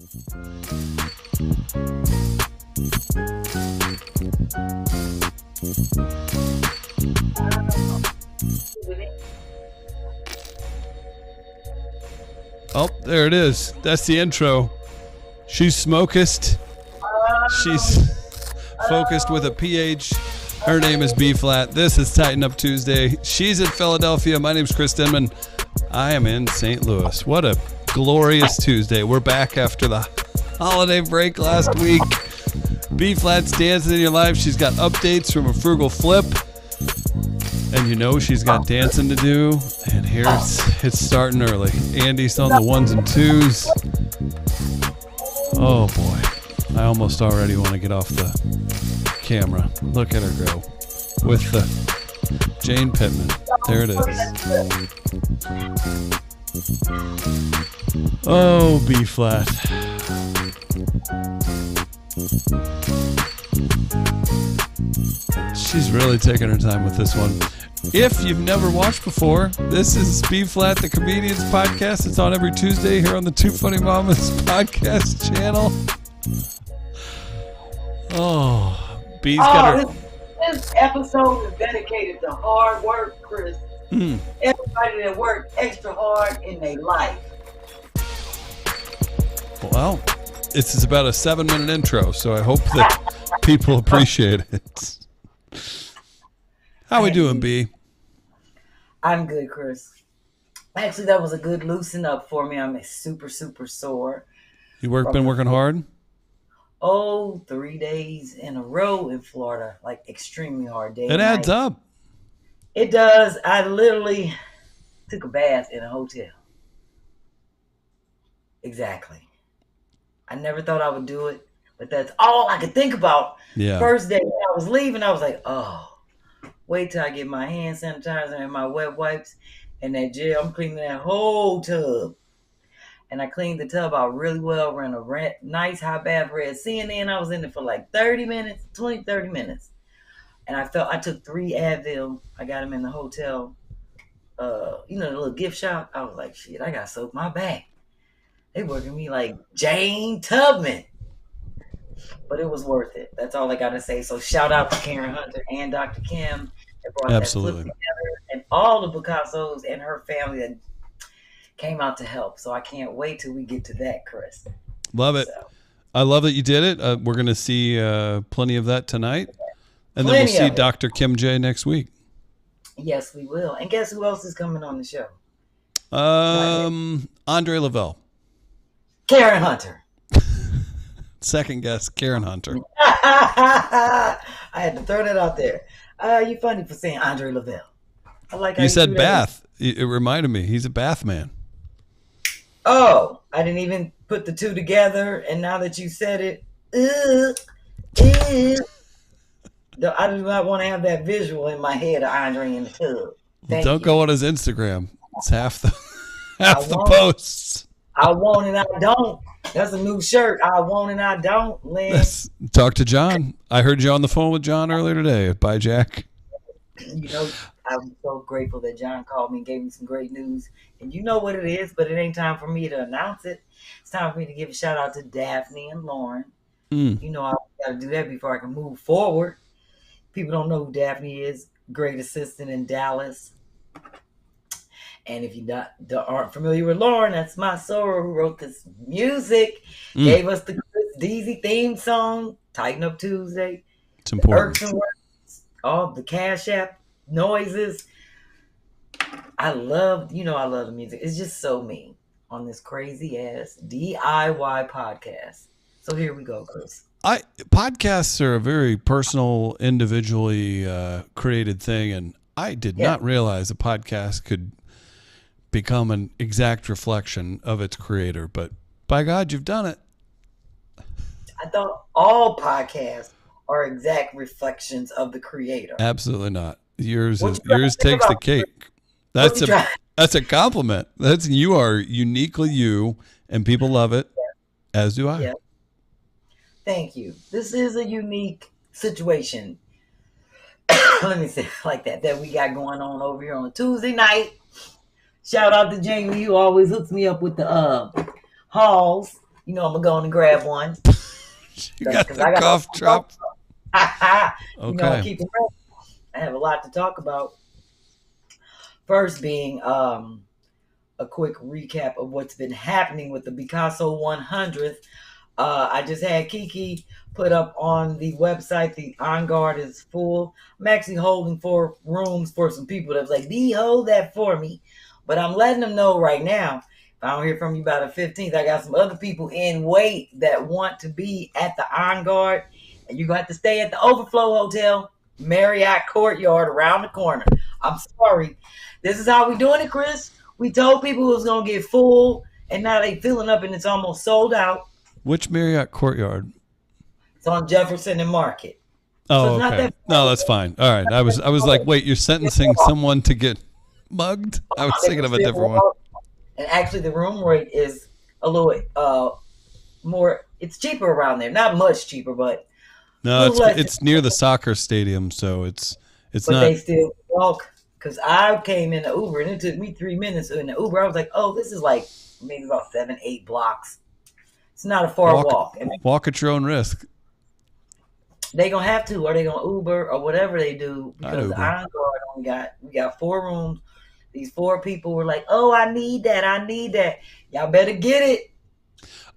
Oh, there it is. That's the intro. She's smokest. She's focused with a PH. Her name is B-Phlat. This is Tighten Up Tuesday. She's in Philadelphia. My name's Chris Denman. I am in St. Louis. What a glorious Tuesday. We're back after the holiday break last week. B-Phlat's dancing in your life. She's got updates from a frugal Phlip. And you know she's got dancing to do. And here it's starting early. Andy's on the ones and twos. Oh boy. I almost already want to get off the camera. Look at her go. With the Jane Pittman. There it is. Oh, B-Phlat. She's really taking her time with this one. If you've never watched before, this is B-Phlat, the Comedians Podcast. It's on every Tuesday here on the TwoFunnyMamas Podcast channel. Oh, B's got her. This episode is dedicated to hard work, Chris. Everybody that worked extra hard in their life. Well, this is about a 7-minute intro, so I hope that people appreciate it. How we doing, B? I'm good, Chris. Actually, that was a good loosen up for me. I'm super sore. You been working hard? 3 days in a row in Florida, like extremely hard days. It adds up. It does. I literally took a bath in a hotel. Exactly. I never thought I would do it, but that's all I could think about. Yeah. First day when I was leaving, I was like, oh, wait till I get my hand sanitizer and my wet wipes and that gel. I'm cleaning that whole tub. And I cleaned the tub out really well, ran a nice hot bath, read CNN. I was in there for like 30 minutes. And I took 3 Advil. I got them in the hotel, the little gift shop. I was like, shit, I got to soak my back. They working me like Jane Tubman. But it was worth it. That's all I got to say. So shout out to Karen Hunter and Dr. Kim that brought that Phlip together. And all the Picassos and her family that came out to help. So I can't wait till we get to that, Chris. Love it. So, I love that you did it. We're going to see plenty of that tonight. And then we'll see Dr. Kim J next week. Yes, we will. And guess who else is coming on the show? Andre Lavelle. Karen Hunter. Second guess, Karen Hunter. I had to throw that out there. You funny for saying Andre Lavelle. I like how you said bath. It reminded me. He's a bath man. Oh, I didn't even put the two together. And now that you said it, I do not want to have that visual in my head of Andre in the tub. Don't go on his Instagram. It's half the posts. I want and I don't. That's a new shirt. I want and I don't, Lynn. Talk to John. I heard you on the phone with John earlier today. Bye, Jack. I'm so grateful that John called me and gave me some great news. And you know what it is, but it ain't time for me to announce it. It's time for me to give a shout out to Daphne and Lauren. I got to do that before I can move forward. People don't know who Daphne is. Great assistant in Dallas. And if you aren't familiar with Lauren, that's my soror who wrote this music, gave us the Deezy theme song, Tighten Up Tuesday. It's important. All the CashApp noises. I love the music. It's just so me on this crazy ass DIY podcast. So here we go, Chris. Podcasts are a very personal, individually created thing, and I did not realize a podcast could become an exact reflection of its creator. But by God, you've done it. I thought all podcasts are exact reflections of the creator. Absolutely not. Yours takes the cake. That's a compliment. You are uniquely you, and people love it, as do I. Yeah. Thank you. This is a unique situation. Let me say it like that we got going on over here on a Tuesday night. Shout out to Jamie, who always hooks me up with the hauls. I'm gonna go and grab one. You got the cough drop. I keep it real. I have a lot to talk about. First being a quick recap of what's been happening with the Picasso 100th. I just had Kiki put up on the website, the On Guard is full. I'm actually holding 4 rooms for some people that was like, B, hold that for me. But I'm letting them know right now, if I don't hear from you by the 15th, I got some other people in wait that want to be at the On Guard. And you're going to have to stay at the Overflow Hotel, Marriott Courtyard around the corner. I'm sorry. This is how we doing it, Chris. We told people it was going to get full, and now they filling up and it's almost sold out. Which Marriott Courtyard? It's on Jefferson and Market. Oh, so okay. No, that's fine. All right. I was like, wait, you're sentencing someone to get mugged? I was thinking of a different one. And actually, the room rate is a little more. It's cheaper around there. Not much cheaper, but no, it's near the soccer stadium, so it's but not. But they still walk. Because I came in the Uber and it took me 3 minutes in the Uber. I was like, oh, this is like maybe about 7-8 blocks. It's not a far walk. Walk at your own risk. They gonna have to, or they gonna Uber or whatever they do, because the Iron Guard we got 4 rooms. These 4 people were like, oh, I need that. Y'all better get it.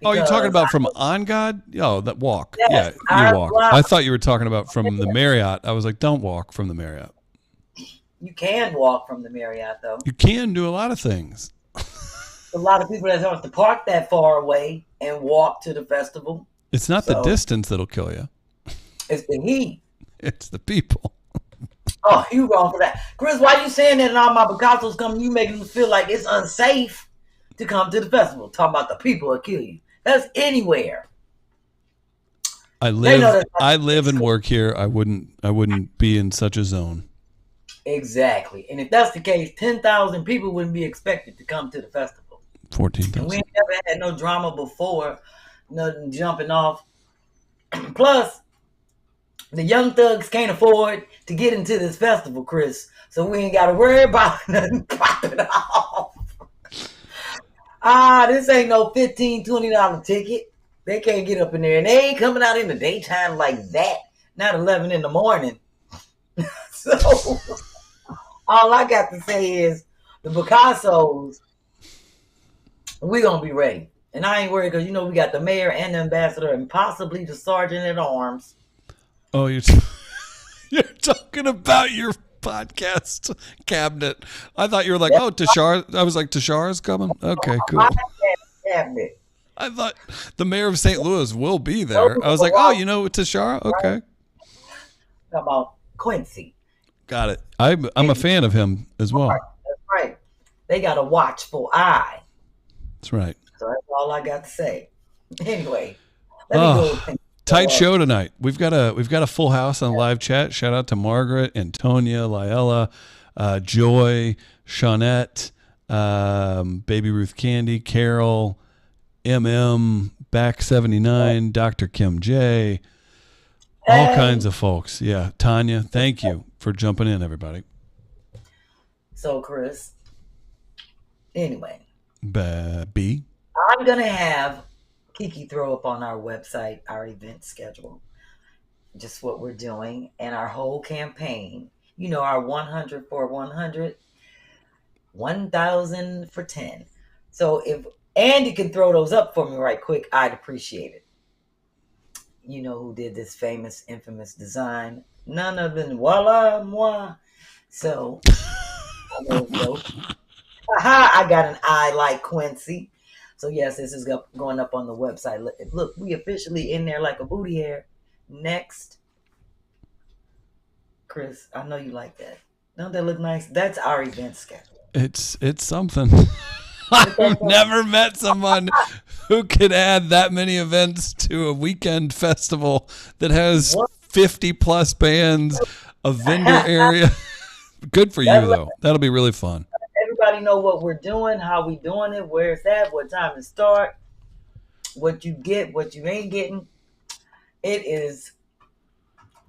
Oh, you're talking about from On God? Oh, that walk. Yes, yeah, you walk. I thought you were talking about from the Marriott. I was like, don't walk from the Marriott. You can walk from the Marriott, though. You can do a lot of things. A lot of people that have to park that far away and walk to the festival. It's not the distance that'll kill you. It's the heat. It's the people. Oh, you wrong for that. Chris, why you saying that and all my Picassos coming, you making me feel like it's unsafe to come to the festival? Talking about the people will kill you. That's anywhere. I live and work here. I wouldn't be in such a zone. Exactly. And if that's the case, 10,000 people wouldn't be expected to come to the festival. 14,000. We ain't never had no drama before, nothing jumping off. Plus, the young thugs can't afford to get into this festival, Chris. So we ain't got to worry about nothing popping off. This ain't no $15, $20 ticket. They can't get up in there. And they ain't coming out in the daytime like that. Not 11 in the morning. So all I got to say is the Picassos, we going to be ready. And I ain't worried because, we got the mayor and the ambassador and possibly the sergeant at arms. Oh, you're talking about your podcast cabinet. I thought you were like, oh, Tashar. I was like, Tashar's coming? Okay, cool. Cabinet. I thought the mayor of St. Louis will be there. I was like, oh, Tashar? Okay. How about Quincy? Got it. I'm a fan of him as well. That's right. They got a watchful eye. That's right. So that's all I got to say. Anyway, let me go. Tight show tonight. We've got a full house on live chat. Shout out to Margaret, Antonia, Liella, Joy, Shawnette, Baby Ruth Candy, Carol, Back 79, Dr. Kim J. All kinds of folks. Yeah. Tanya, thank you for jumping in, everybody. So, Chris, anyway. B. I'm going to have Kiki throw up on our website our event schedule. Just what we're doing and our whole campaign. Our 100 for 100, 1,000 for 10. So if Andy can throw those up for me right quick, I'd appreciate it. You know who did this famous, infamous design? None other than voila moi. So, I got an eye like Quincy. So, yes, this is going up on the website. Look, we officially in there like a booty hair. Next. Chris, I know you like that. Don't that look nice? That's our event schedule. It's something. I've never met someone who could add that many events to a weekend festival that has 50 plus bands, a vendor area. Good for you, though. That'll be really fun. Everybody know what we're doing, how we doing it, where it's at, what time to start, what you get, what you ain't getting. It is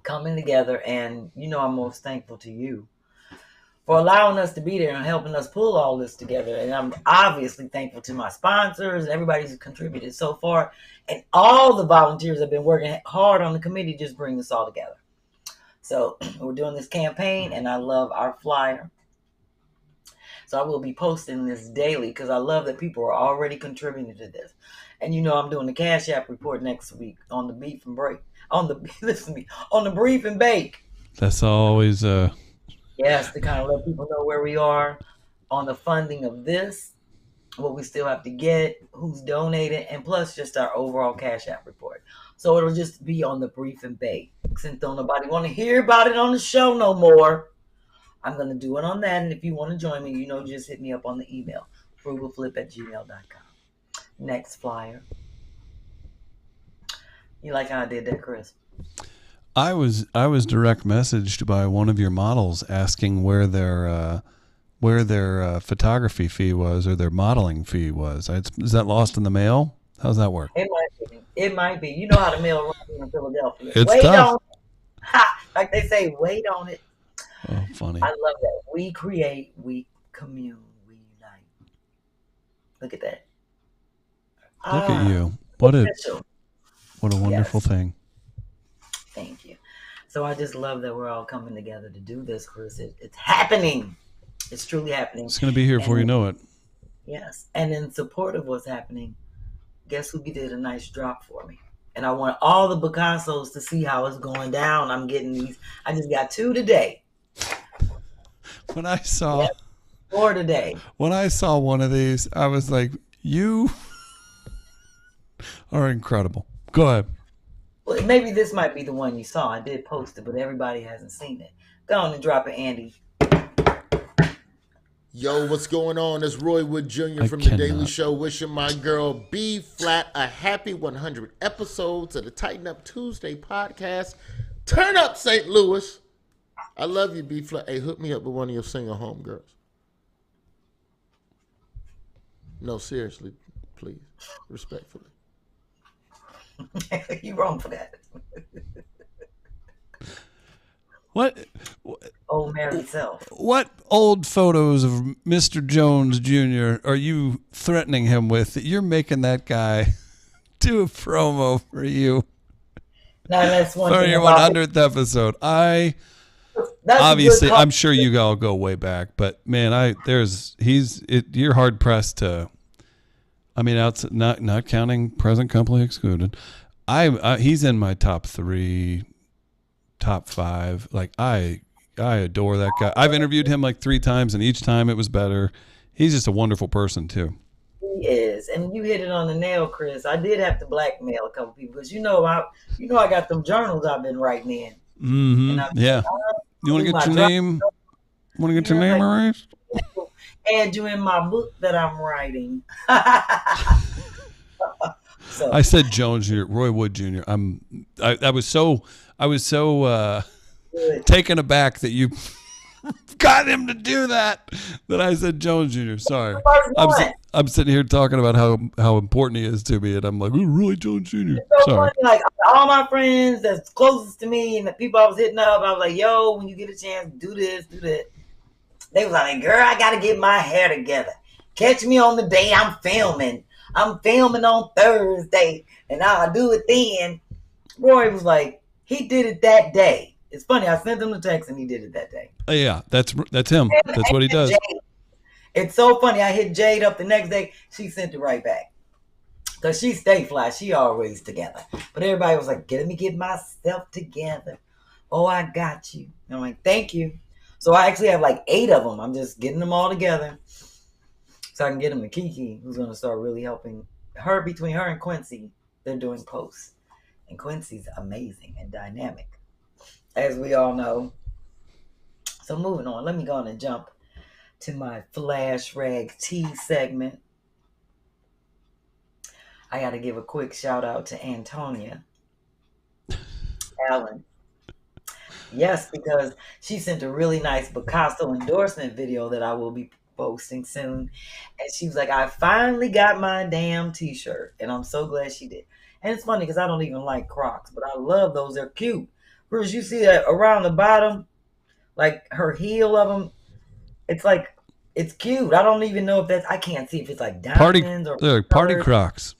coming together, and I'm most thankful to you for allowing us to be there and helping us pull all this together. And I'm obviously thankful to my sponsors and everybody who's contributed so far. And all the volunteers have been working hard on the committee to just bring this all together. So we're doing this campaign, and I love our flyer. So I will be posting this daily because I love that people are already contributing to this. And you know I'm doing the CashApp report next week on the beef and break. On the listen to me, on the brief and bake. That's always Yes, to kind of let people know where we are on the funding of this, what we still have to get, who's donated, and plus just our overall Cash App report. So it'll just be on the brief and bake. Since don't nobody want to hear about it on the show no more, I'm going to do it on that. And if you want to join me, you know, just hit me up on the email, frugalflip@gmail.com. Next flyer. You like how I did that, Chris? I was direct messaged by one of your models asking where their photography fee was or their modeling fee was. Is that lost in the mail? How's that work? It might be. It might be. You know how the mail runs in Philadelphia. It's wait tough. on it. Ha! Like they say, wait on it. Oh, funny. I love that. We create, we commune, we unite. Look at that. Look at you. What a wonderful Yes. thing. Thank you. So I just love that we're all coming together to do this, Chris. It's happening. It's truly happening. It's going to be here before you know it. Yes. And in support of what's happening, guess who did a nice drop for me? And I want all the Picassos to see how it's going down. I'm getting these. I just got 2 today. When I saw 4 today. When I saw one of these, I was like, you are incredible. Go ahead. Well, maybe this might be the one you saw. I did post it, but everybody hasn't seen it. Go on and drop it, Andy. Yo, what's going on? It's Roy Wood Jr. I from The Daily cannot. Show, wishing my girl B-Phlat a happy 100 episodes of the Tighten Up Tuesday podcast. Turn up, St. Louis. I love you, B-Phlat. Hey, hook me up with one of your single homegirls. No, seriously, please. Respectfully. You wrong for that. What Old married self. what old photos of Mr. Jones Jr. are you threatening him with that you're making that guy do a promo for you Now that's one for thing your about 100th episode? that's a Obviously, good I'm sure you all go way back, but man, you're hard pressed to. I mean, not counting present company excluded. He's in my top 3, top 5. Like I adore that guy. I've interviewed him like 3 times, and each time it was better. He's just a wonderful person too. He is, and you hit it on the nail, Chris. I did have to blackmail a couple people because I got them journals I've been writing in. Mm-hmm. Yeah. You want to get your name? Want to get your name erased? Add you in my book that I'm writing. So I said Jones Jr., Roy Wood Jr. I was so good. taken aback that you got him to do that I said Jones Jr. Sorry. I'm sitting here talking about how important he is to me, and I'm like, ooh, really, Jones Jr. So Sorry. funny, like all my friends that's closest to me and the people I was hitting up, I was like, yo, when you get a chance, do this, do that. They was like, girl, I got to get my hair together. Catch me on the day I'm filming. I'm filming on Thursday, and I'll do it then. Roy was like, he did it that day. It's funny. I sent him the text, and he did it that day. Yeah, that's him. That's what he does. Jade. It's so funny. I hit Jade up the next day. She sent it right back. Because she stay fly. She always together. But everybody was like, let me get myself together. Oh, I got you. And I'm like, thank you. So I actually have like 8 of them. I'm just getting them all together so I can get them to Kiki, who's going to start really helping her. Between her and Quincy, they're doing posts. And Quincy's amazing and dynamic, as we all know. So moving on, let me go on and jump to my Flash Rag Tea segment. I got to give a quick shout out to Antonia Allen. Yes, because she sent a really nice Picasso endorsement video that I will be posting soon. And she was like, I finally got my damn t-shirt. And I'm so glad she did. And it's funny because I don't even like Crocs, but I love those. They're cute. Bruce, you see that around the bottom, like her heel of them, It's like, it's cute. I don't even know if I can't see if it's like Party, diamonds or they're party colors. Crocs.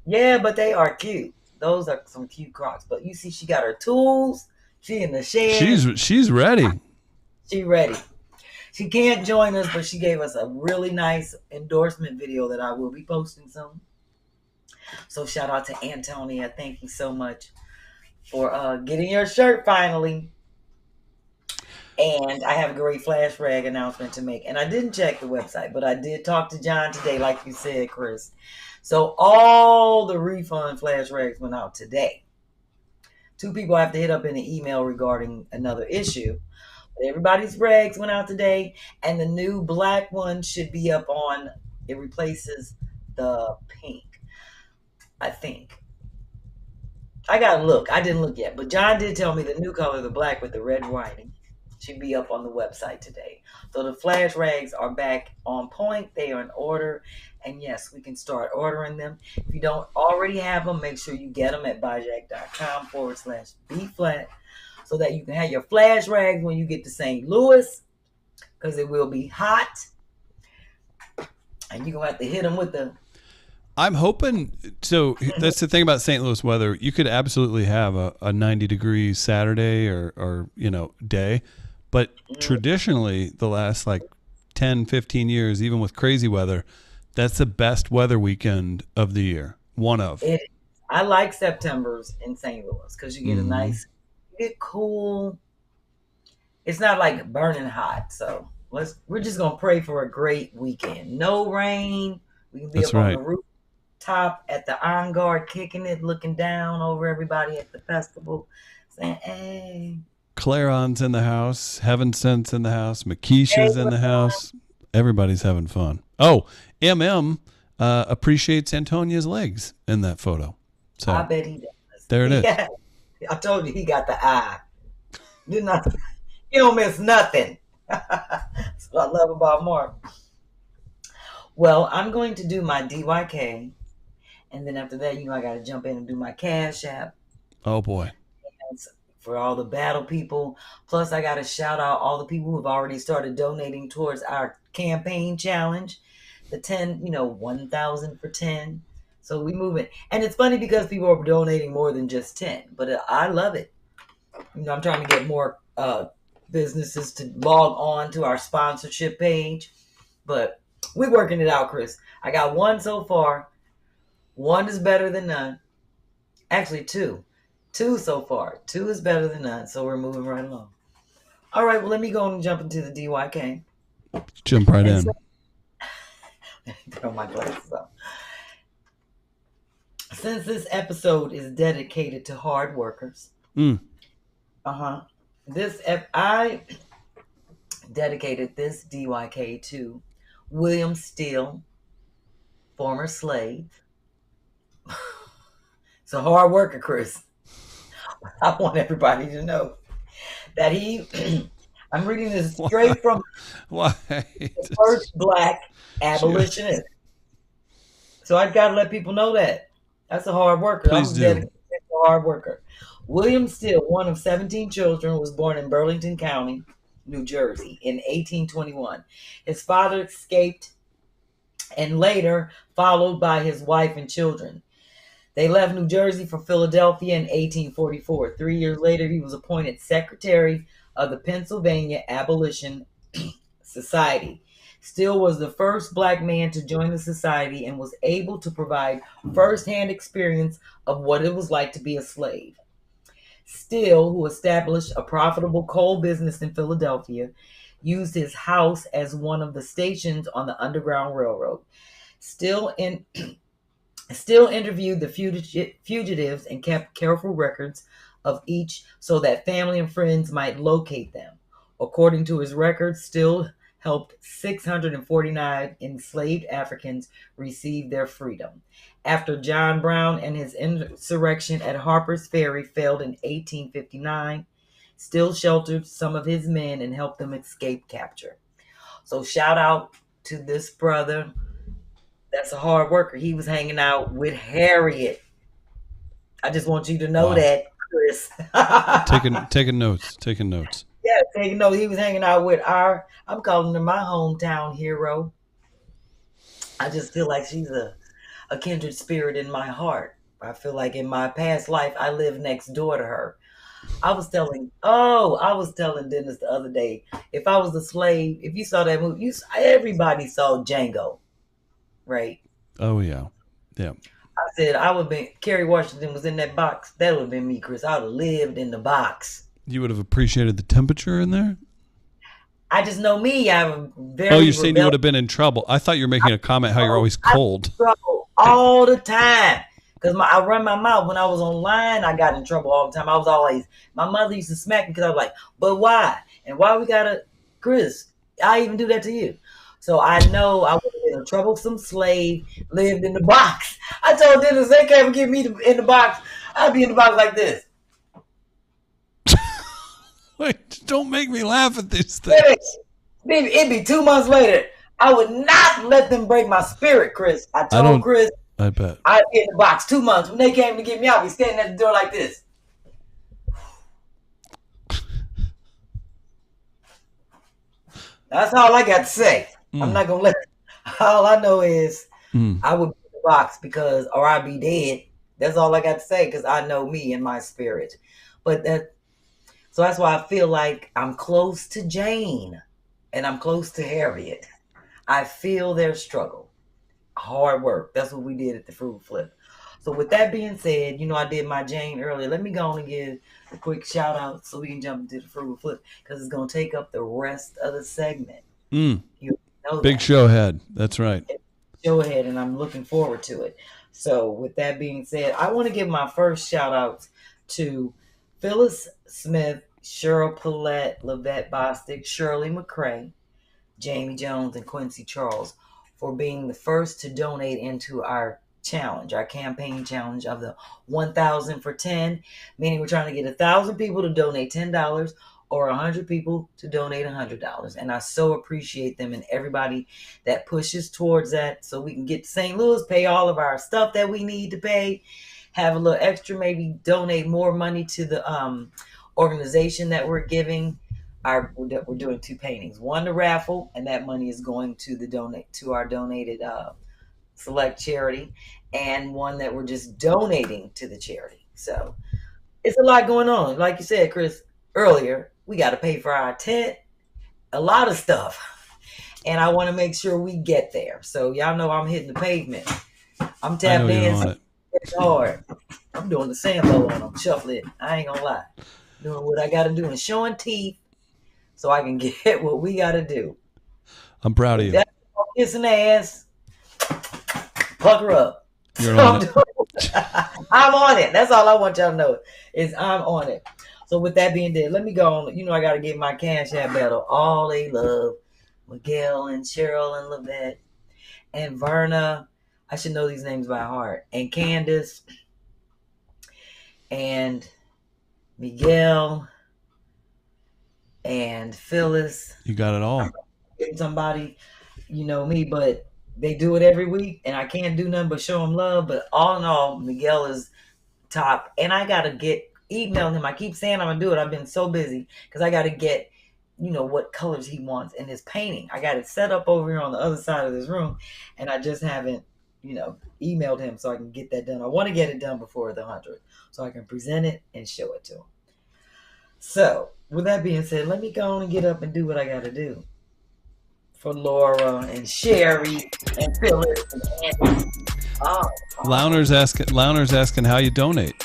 Yeah, but they are cute. Those are some cute Crocs. But you see, she got her tools. She in the shed. She's ready. She ready. She can't join us, but she gave us a really nice endorsement video that I will be posting soon. So shout out to Antonia. Thank you so much for getting your shirt finally. And I have a great flash rag announcement to make. And I didn't check the website, but I did talk to John today, like you said, Chris. So all the refund flash rags went out today. 2 people have to hit up in the email regarding another issue. But everybody's rags went out today. And the new black one should be up on, it replaces the pink, I think. I gotta look. I didn't look yet. But John did tell me the new color, the black with the red writing, should be up on the website today. So the flash rags are back on point. They are in order. And yes, we can start ordering them. If you don't already have them, make sure you get them at buyjack.com/B-Phlat so that you can have your flash rags when you get to St. Louis, because it will be hot. And you're going to have to hit them with the... I'm hoping, so that's the thing about St. Louis weather. You could absolutely have a 90-degree Saturday or day. But traditionally, the last like 10, 15 years, even with crazy weather, that's the best weather weekend of the year. One of. I like September's in St. Louis because you get a nice, you get cool. It's not like burning hot. So we're just going to pray for a great weekend. No rain. We can be That's up right. on the rooftop at the On Guard, kicking it, looking down over everybody at the festival, saying, hey. Claron's in the house. Heaven Sent's in the house. Makisha's in the house. Everybody's having fun. Oh, appreciates Antonia's legs in that photo. So I bet he does. There it is. Yeah. I told you he got the eye. You don't miss nothing. That's what I love about Mark. Well, I'm going to do my DYK. And then after that, I got to jump in and do my CashApp. Oh, boy. For all the battle people. Plus, I got to shout out all the people who have already started donating towards our campaign challenge. The 10, 1,000 for 10. So we move it. And it's funny because people are donating more than just 10. But I love it. I'm trying to get more businesses to log on to our sponsorship page. But we're working it out, Chris. I got one so far. One is better than none. Actually, two. 2 so far. 2 is better than none. So we're moving right along. All right. Well, let me go and jump into the DYK. Jump right in. Throw my glasses off. Since this episode is dedicated to hard workers, I dedicated this DYK to William Steele, former slave. It's a hard worker, Chris. I want everybody to know that I'm reading this straight from the first black abolitionist. So I've got to let people know that. That's a hard worker. Please do. A hard worker. William Steele, one of 17 children, was born in Burlington County, New Jersey in 1821. His father escaped and later followed by his wife and children. They left New Jersey for Philadelphia in 1844. 3 years later, he was appointed secretary of the Pennsylvania Abolition Society. Steele was the first black man to join the society and was able to provide firsthand experience of what it was like to be a slave. Steele, who established a profitable coal business in Philadelphia, used his house as one of the stations on the Underground Railroad. Steele interviewed the fugitives and kept careful records of each so that family and friends might locate them. According to his records, Steele helped 649 enslaved Africans receive their freedom. After John Brown and his insurrection at Harper's Ferry failed in 1859, Steele sheltered some of his men and helped them escape capture. So shout out to this brother. That's a hard worker. He was hanging out with Harriet. I just want you to know that, Chris. Taking notes. Yes, You know, he was hanging out with I'm calling her my hometown hero. I just feel like she's a kindred spirit in my heart. I feel like in my past life, I lived next door to her. I was telling Dennis the other day, if I was a slave, if you saw that movie, everybody saw Django, right? Oh, yeah. Yeah. I said, I would have been, Kerry Washington was in that box. That would have been me, Chris. I would have lived in the box. You would have appreciated the temperature in there? I just know me. I'm very Oh, you're saying you would have been in trouble. I thought you were making a comment how you're always cold. Trouble all the time. Because I run my mouth. When I was online, I got in trouble all the time. My mother used to smack me because I was like, but why? And why we got to, Chris, I even do that to you. So I know I would have been a troublesome slave, lived in the box. I told Dennis, they can't get me in the box. I'd be in the box like this. Wait, don't make me laugh at these things. Baby, it'd be 2 months later. I would not let them break my spirit, Chris. I told Chris, I bet. I'd be in the box 2 months. When they came to get me out, I'd be standing at the door like this. That's all I got to say. I'm not going to let it. All I know is I would be in the box or I'd be dead. That's all I got to say because I know me and my spirit. So that's why I feel like I'm close to Jane and I'm close to Harriet. I feel their struggle. Hard work. That's what we did at the Fruit Flip. So with that being said, you know, I did my Jane earlier. Let me go on and give a quick shout out so we can jump into the Fruit Flip because it's going to take up the rest of the segment. You know Big show ahead. That's right. Show ahead, and I'm looking forward to it. So with that being said, I want to give my first shout outs to Phyllis Smith, Cheryl Paulette, Lavette Bostic, Shirley McCrae, Jamie Jones, and Quincy Charles for being the first to donate into our challenge, our campaign challenge of the 1,000 for 10, meaning we're trying to get 1,000 people to donate $10 or 100 people to donate $100. And I so appreciate them and everybody that pushes towards that so we can get to St. Louis, pay all of our stuff that we need to pay, have a little extra, maybe donate more money to the organization that we're giving. We're doing 2 paintings, one to raffle, and that money is going to our donated select charity, and one that we're just donating to the charity. So it's a lot going on. Like you said, Chris, earlier, we got to pay for our tent, a lot of stuff, and I want to make sure we get there. So y'all know I'm hitting the pavement. I'm tapped in. It's hard. I'm doing the sambo on them, shuffling. I ain't gonna lie. Doing what I gotta do and showing teeth so I can get what we gotta do. I'm proud of you. That's kissing ass. Pucker up. You're on it. I'm on it. That's all I want y'all to know is I'm on it. So with that being said, let me go on. You know I gotta give my CashApp battle. All they love. Miguel and Cheryl and Lavette and Verna. I should know these names by heart. And Candace and Miguel and Phyllis. You got it all. Somebody, you know me, but they do it every week, and I can't do nothing but show them love. But all in all, Miguel is top, and I gotta get emailing him. I keep saying I'm gonna do it. I've been so busy because I gotta get, you know, what colors he wants in his painting. I got it set up over here on the other side of this room, and I just haven't, you know, emailed him so I can get that done. I want to get it done before the 100th so I can present it and show it to him. So, with that being said, let me go on and get up and do what I got to do for Laura and Sherri and Phyllis and Andy. Launer's asking how you donate.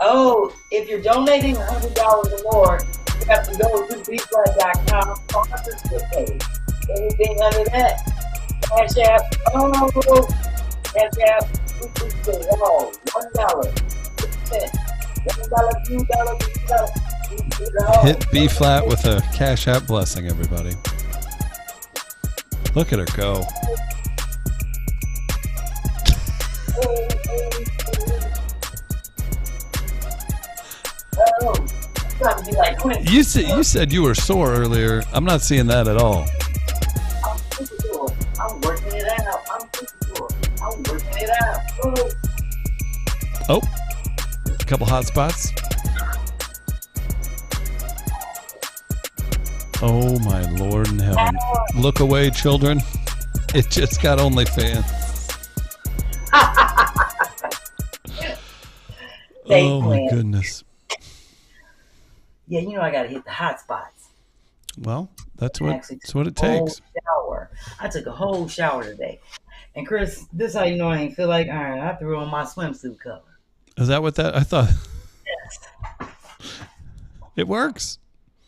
Oh, if you're donating $100 or more, you have to go to BPHLAT.com sponsorship page. Anything under that, CashApp, CashApp, $1, $2. Hit B-Phlat with a CashApp blessing, everybody. Look at her go. You said you were sore earlier. I'm not seeing that at all. I'm super sore. I'm working it out. I'm super sore. I'm working it out. Oh, a couple hot spots. Oh my Lord in heaven. Look away, children. It just got OnlyFans. Oh my goodness. Yeah, you know I gotta hit the hot spots. Well, that's what it takes. Shower. I took a whole shower today. And Chris, this is how you know I ain't feel like iron. I threw on my swimsuit cover. Is that what that? I thought. Yes. It works.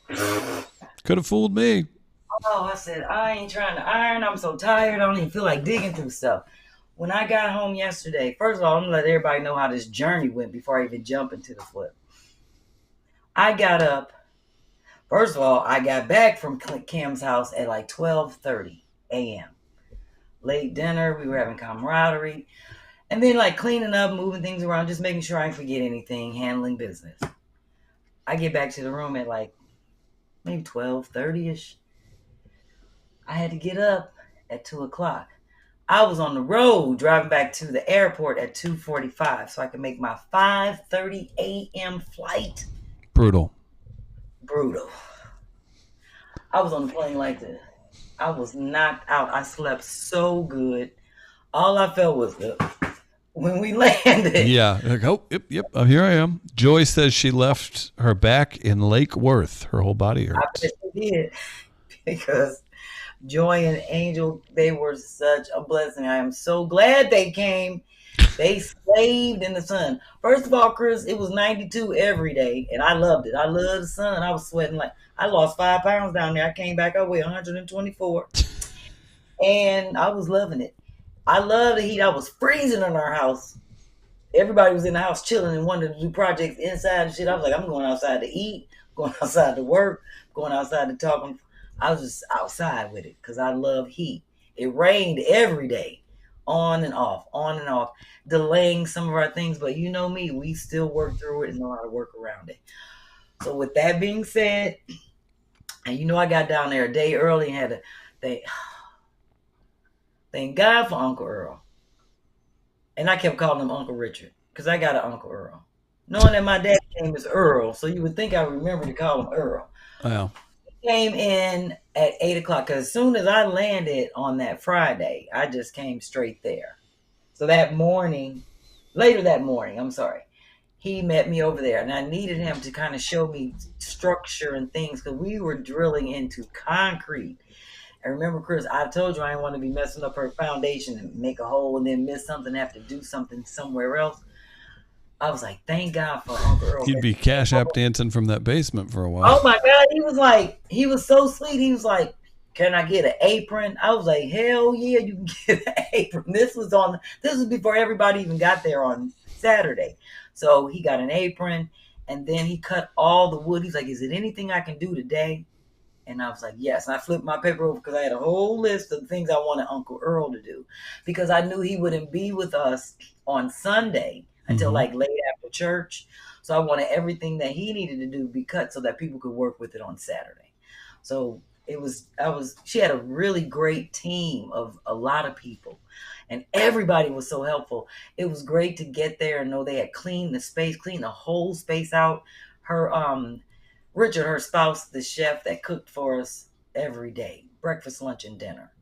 Could have fooled me. Oh, I said, I ain't trying to iron. I'm so tired. I don't even feel like digging through stuff. When I got home yesterday, first of all, I'm going to let everybody know how this journey went before I even jump into the flip. I got up. First of all, I got back from Kim's house at like 12:30 a.m. Late dinner. We were having camaraderie. And then like cleaning up, moving things around, just making sure I didn't forget anything, handling business. I get back to the room at like maybe 12:30ish. I had to get up at 2 o'clock. I was on the road driving back to the airport at 2:45 so I could make my 5:30 a.m. flight. Brutal. I was on the plane like this. I was knocked out. I slept so good. All I felt was when we landed. Yeah. Like, oh, yep. Oh, here I am. Joy says she left her back in Lake Worth. Her whole body hurts. I bet she did. Because Joy and Angel, they were such a blessing. I am so glad they came. They slaved in the sun. First of all, Chris, it was 92 every day, and I loved it. I loved the sun. I was sweating like I lost 5 pounds down there. I came back up with 124, and I was loving it. I love the heat. I was freezing in our house. Everybody was in the house chilling and wanted to do projects inside and shit. I was like, I'm going outside to eat, going outside to work, going outside to talk. I was just outside with it because I love heat. It rained every day, on and off, delaying some of our things. But you know me, we still work through it and know how to work around it. So with that being said, and you know I got down there a day early and had to thank God for Uncle Earl. And I kept calling him Uncle Richard because I got an Uncle Earl. Knowing that my dad's name is Earl, so you would think I remember to call him Earl. Wow. He came in at 8 o'clock because as soon as I landed on that Friday, I just came straight there. So later that morning, he met me over there. And I needed him to kind of show me structure and things because we were drilling into concrete. And remember, Chris, I told you I didn't want to be messing up her foundation and make a hole and then miss something, have to do something somewhere else. I was like, thank God for Uncle Earl. You'd be CashApp dancing from that basement for a while. Oh my God. He was so sweet. He was like, can I get an apron? I was like, hell yeah, you can get an apron. This was before everybody even got there on Saturday. So he got an apron and then he cut all the wood. He's like, is it anything I can do today? And I was like, yes. And I flipped my paper over because I had a whole list of things I wanted Uncle Earl to do because I knew he wouldn't be with us on Sunday until like late after church. So I wanted everything that he needed to do be cut so that people could work with it on Saturday. So she had a really great team of a lot of people and everybody was so helpful. It was great to get there and know they had cleaned the whole space out. Richard, her spouse, the chef that cooked for us every day, breakfast, lunch, and dinner,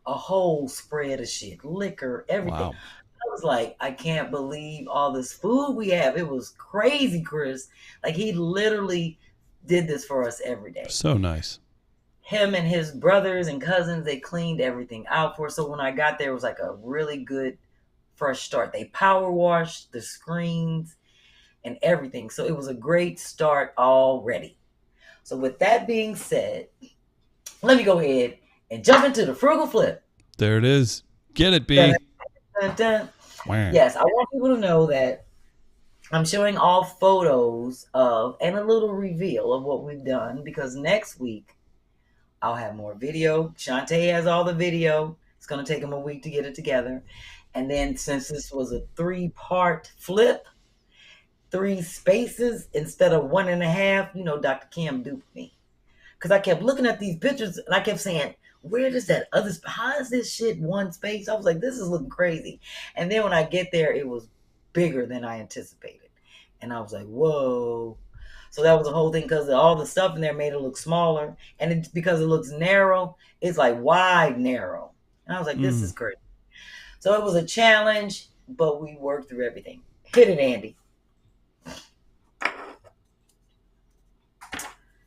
a whole spread of shit, liquor, everything. Wow. I was like, I can't believe all this food we have. It was crazy, Chris. Like he literally did this for us every day. So nice. Him and his brothers and cousins, they cleaned everything out for us. So when I got there, it was like a really good fresh start. They power washed the screens and everything. So it was a great start already. So with that being said, let me go ahead and jump into the frugal flip. There it is. Get it, B. Dun, dun, dun. Yes, I want people to know that I'm showing all photos of and a little reveal of what we've done because next week I'll have more video. Shantae has all the video. It's going to take him a week to get it together. And then since this was a 3-part flip, 3 spaces instead of 1.5, Dr. Kim duped me. Because I kept looking at these pictures and I kept saying, where does that other, how is this shit 1 space? I was like, this is looking crazy. And then when I get there, it was bigger than I anticipated. And I was like, whoa. So that was the whole thing, because all the stuff in there made it look smaller. And it's because it looks narrow, it's like wide narrow. And I was like, this is great. So it was a challenge, but we worked through everything. Hit it, Andy.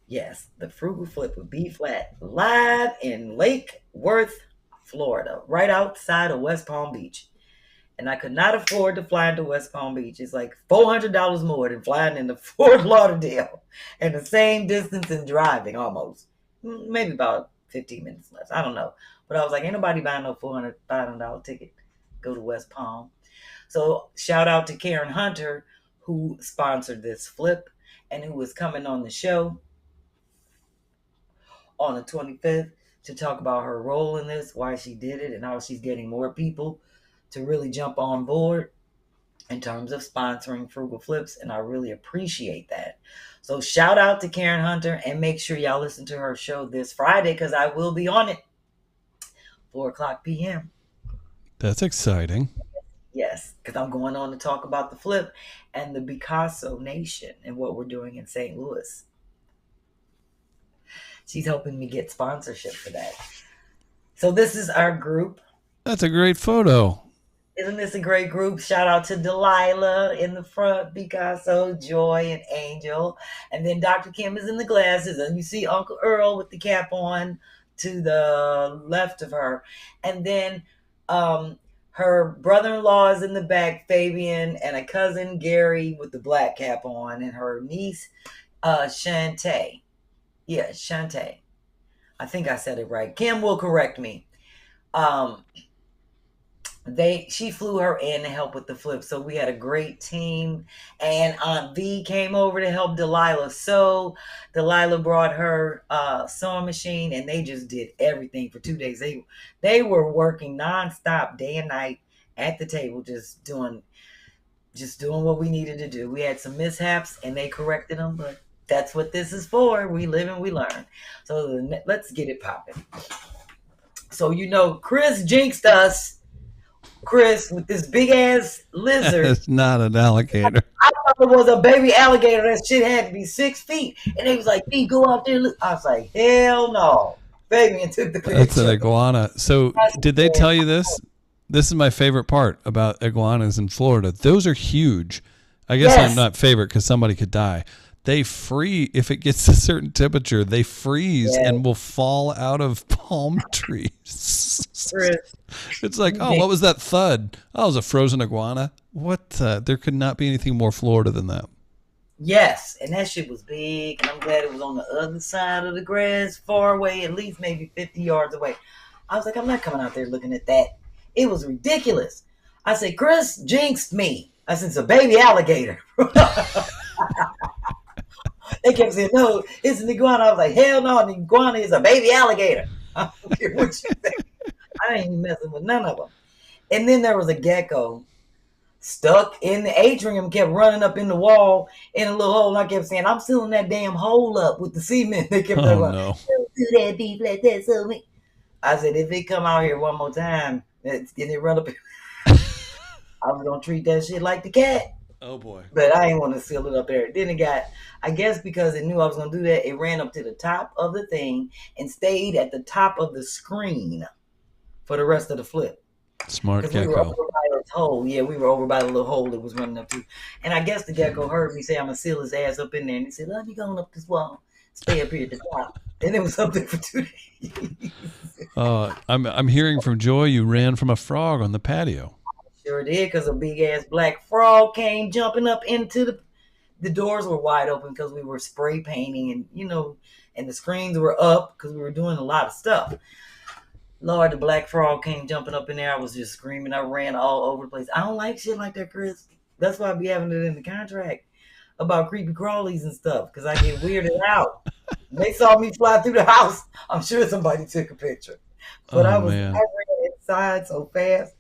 Yes, the Frugal Phlip with B-Phlat, live in Lake Worth, Florida, right outside of West Palm Beach. And I could not afford to fly into West Palm Beach. It's like $400 more than flying into Fort Lauderdale, and the same distance in driving almost. Maybe about 15 minutes less. I don't know. But I was like, ain't nobody buying no $400 ticket. Go to West Palm. So shout out to Karen Hunter, who sponsored this flip and who was coming on the show on the 25th to talk about her role in this, why she did it, and how she's getting more people to really jump on board in terms of sponsoring Frugal Flips, and I really appreciate that. So shout out to Karen Hunter, and make sure y'all listen to her show this Friday, because I will be on it, 4:00 p.m. That's exciting. Yes, because I'm going on to talk about the flip and the Picasso Nation and what we're doing in St. Louis. She's helping me get sponsorship for that. So this is our group. That's a great photo. Isn't this a great group? Shout out to Delilah in the front, Picasso, Joy, and Angel. And then Dr. Kim is in the glasses. And you see Uncle Earl with the cap on to the left of her. And then her brother-in-law is in the back, Fabian, and a cousin, Gary, with the black cap on. And her niece, Shantae. Yeah, Shantae. I think I said it right. Kim will correct me. She flew her in to help with the flip, so we had a great team. And Aunt V came over to help Delilah sew. Delilah brought her sewing machine, and they just did everything for 2 days. They were working nonstop, day and night, at the table, just doing what we needed to do. We had some mishaps, and they corrected them, but that's what this is for. We live and we learn. So let's get it popping. So Chris jinxed us. Chris with this big ass lizard. It's not an alligator. I thought it was a baby alligator. That shit had to be 6 feet. And they was like, "Hey, go out there." Look. I was like, hell no. Fabian took the picture. That's an iguana. So did they tell you this? This is my favorite part about iguanas in Florida. Those are huge. I guess I'm not favorite because somebody could die. They freeze if it gets a certain temperature. They freeze and will fall out of palm trees. It's like, oh, what was that thud? Oh, it was a frozen iguana. What? There could not be anything more Florida than that. Yes, and that shit was big, and I'm glad it was on the other side of the grass, far away, at least maybe 50 yards away. I was like, I'm not coming out there looking at that. It was ridiculous. I said, Chris jinxed me. I said, it's a baby alligator. They kept saying, no, it's an iguana. I was like, hell no, an iguana is a baby alligator. I don't care what you think. I ain't even messing with none of them. And then there was a gecko stuck in the atrium, kept running up in the wall in a little hole. And I kept saying, I'm sealing that damn hole up with the cement. They kept saying, no. Don't do that, B-Phlat, that's so me. I said, if it come out here one more time, it's getting it run up. I was going to treat that shit like the cat. Oh, boy. But I didn't want to seal it up there. Then it got, I guess because it knew I was going to do that, it ran up to the top of the thing and stayed at the top of the screen for the rest of the flip. Smart gecko. We were over by its hole. Yeah, we were over by the little hole it was running up to. And I guess the gecko heard me say, I'm going to seal his ass up in there. And he said, let me go on up this wall. Stay up here at the top. And it was up there for 2 days. I'm hearing from Joy you ran from a frog on the patio. Sure did, because a big ass black frog came jumping up into the doors were wide open because we were spray painting and and the screens were up because we were doing a lot of stuff. Lord, the black frog came jumping up in there. I was just screaming. I ran all over the place. I don't like shit like that, Chris. That's why I be having it in the contract about creepy crawlies and stuff, because I get weirded out. They saw me fly through the house. I'm sure somebody took a picture. But I ran inside so fast.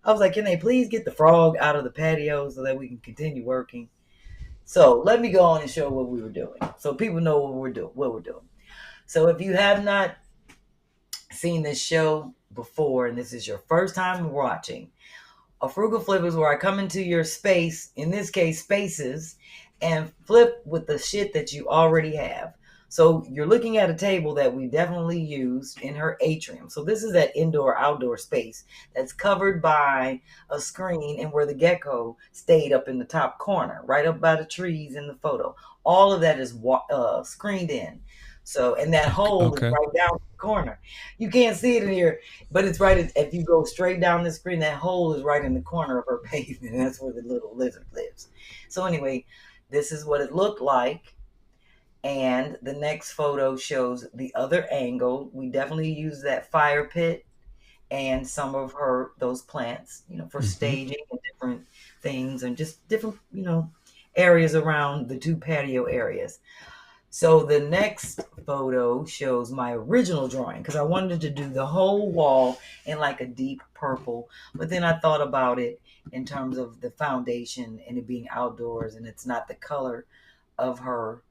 I was like, can they please get the frog out of the patio so that we can continue working? So let me go on and show what we were doing so people know what we're doing. So if you have not seen this show before and this is your first time watching, A frugal flip is where I come into your space, in this case, spaces, and flip with the shit that you already have. So you're looking at a table that we definitely used in her atrium. So this is that indoor-outdoor space that's covered by a screen and where the gecko stayed up in the top corner, right up by the trees in the photo. All of that is screened in. So, and that hole is Okay. right down the corner. You can't see it in here, but it's right, if you go straight down the screen, that hole is right in the corner of her pavement, and that's where the little lizard lives. So anyway, this is what it looked like. And the next photo shows the other angle. We definitely use that fire pit and some of those plants, for staging and different things and just different, areas around the two patio areas. So the next photo shows my original drawing because I wanted to do the whole wall in like a deep purple. But then I thought about it in terms of the foundation and it being outdoors and it's not the color of her,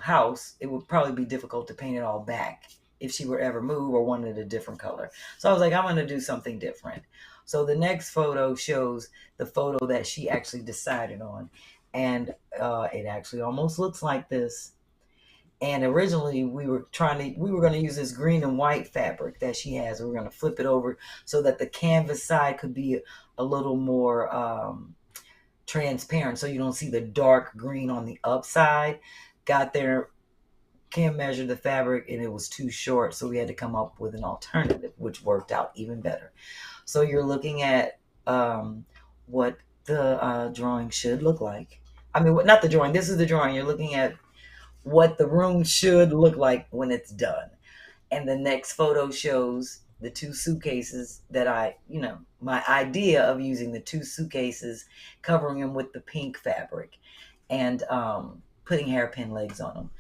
house. It would probably be difficult to paint it all back if she were ever move or wanted a different color. So I was like, I'm going to do something different. So the next photo shows the photo that she actually decided on. And it actually almost looks like this. And originally we were going to use this green and white fabric that she has. We were going to flip it over so that the canvas side could be a little more transparent. So you don't see the dark green on the upside. Got there, Kim measured the fabric and it was too short. So we had to come up with an alternative, which worked out even better. So you're looking at what the drawing should look like. I mean, not the drawing. This is the drawing. You're looking at what the room should look like when it's done. And the next photo shows the two suitcases that my idea of using the two suitcases, covering them with the pink fabric and putting hairpin legs on them.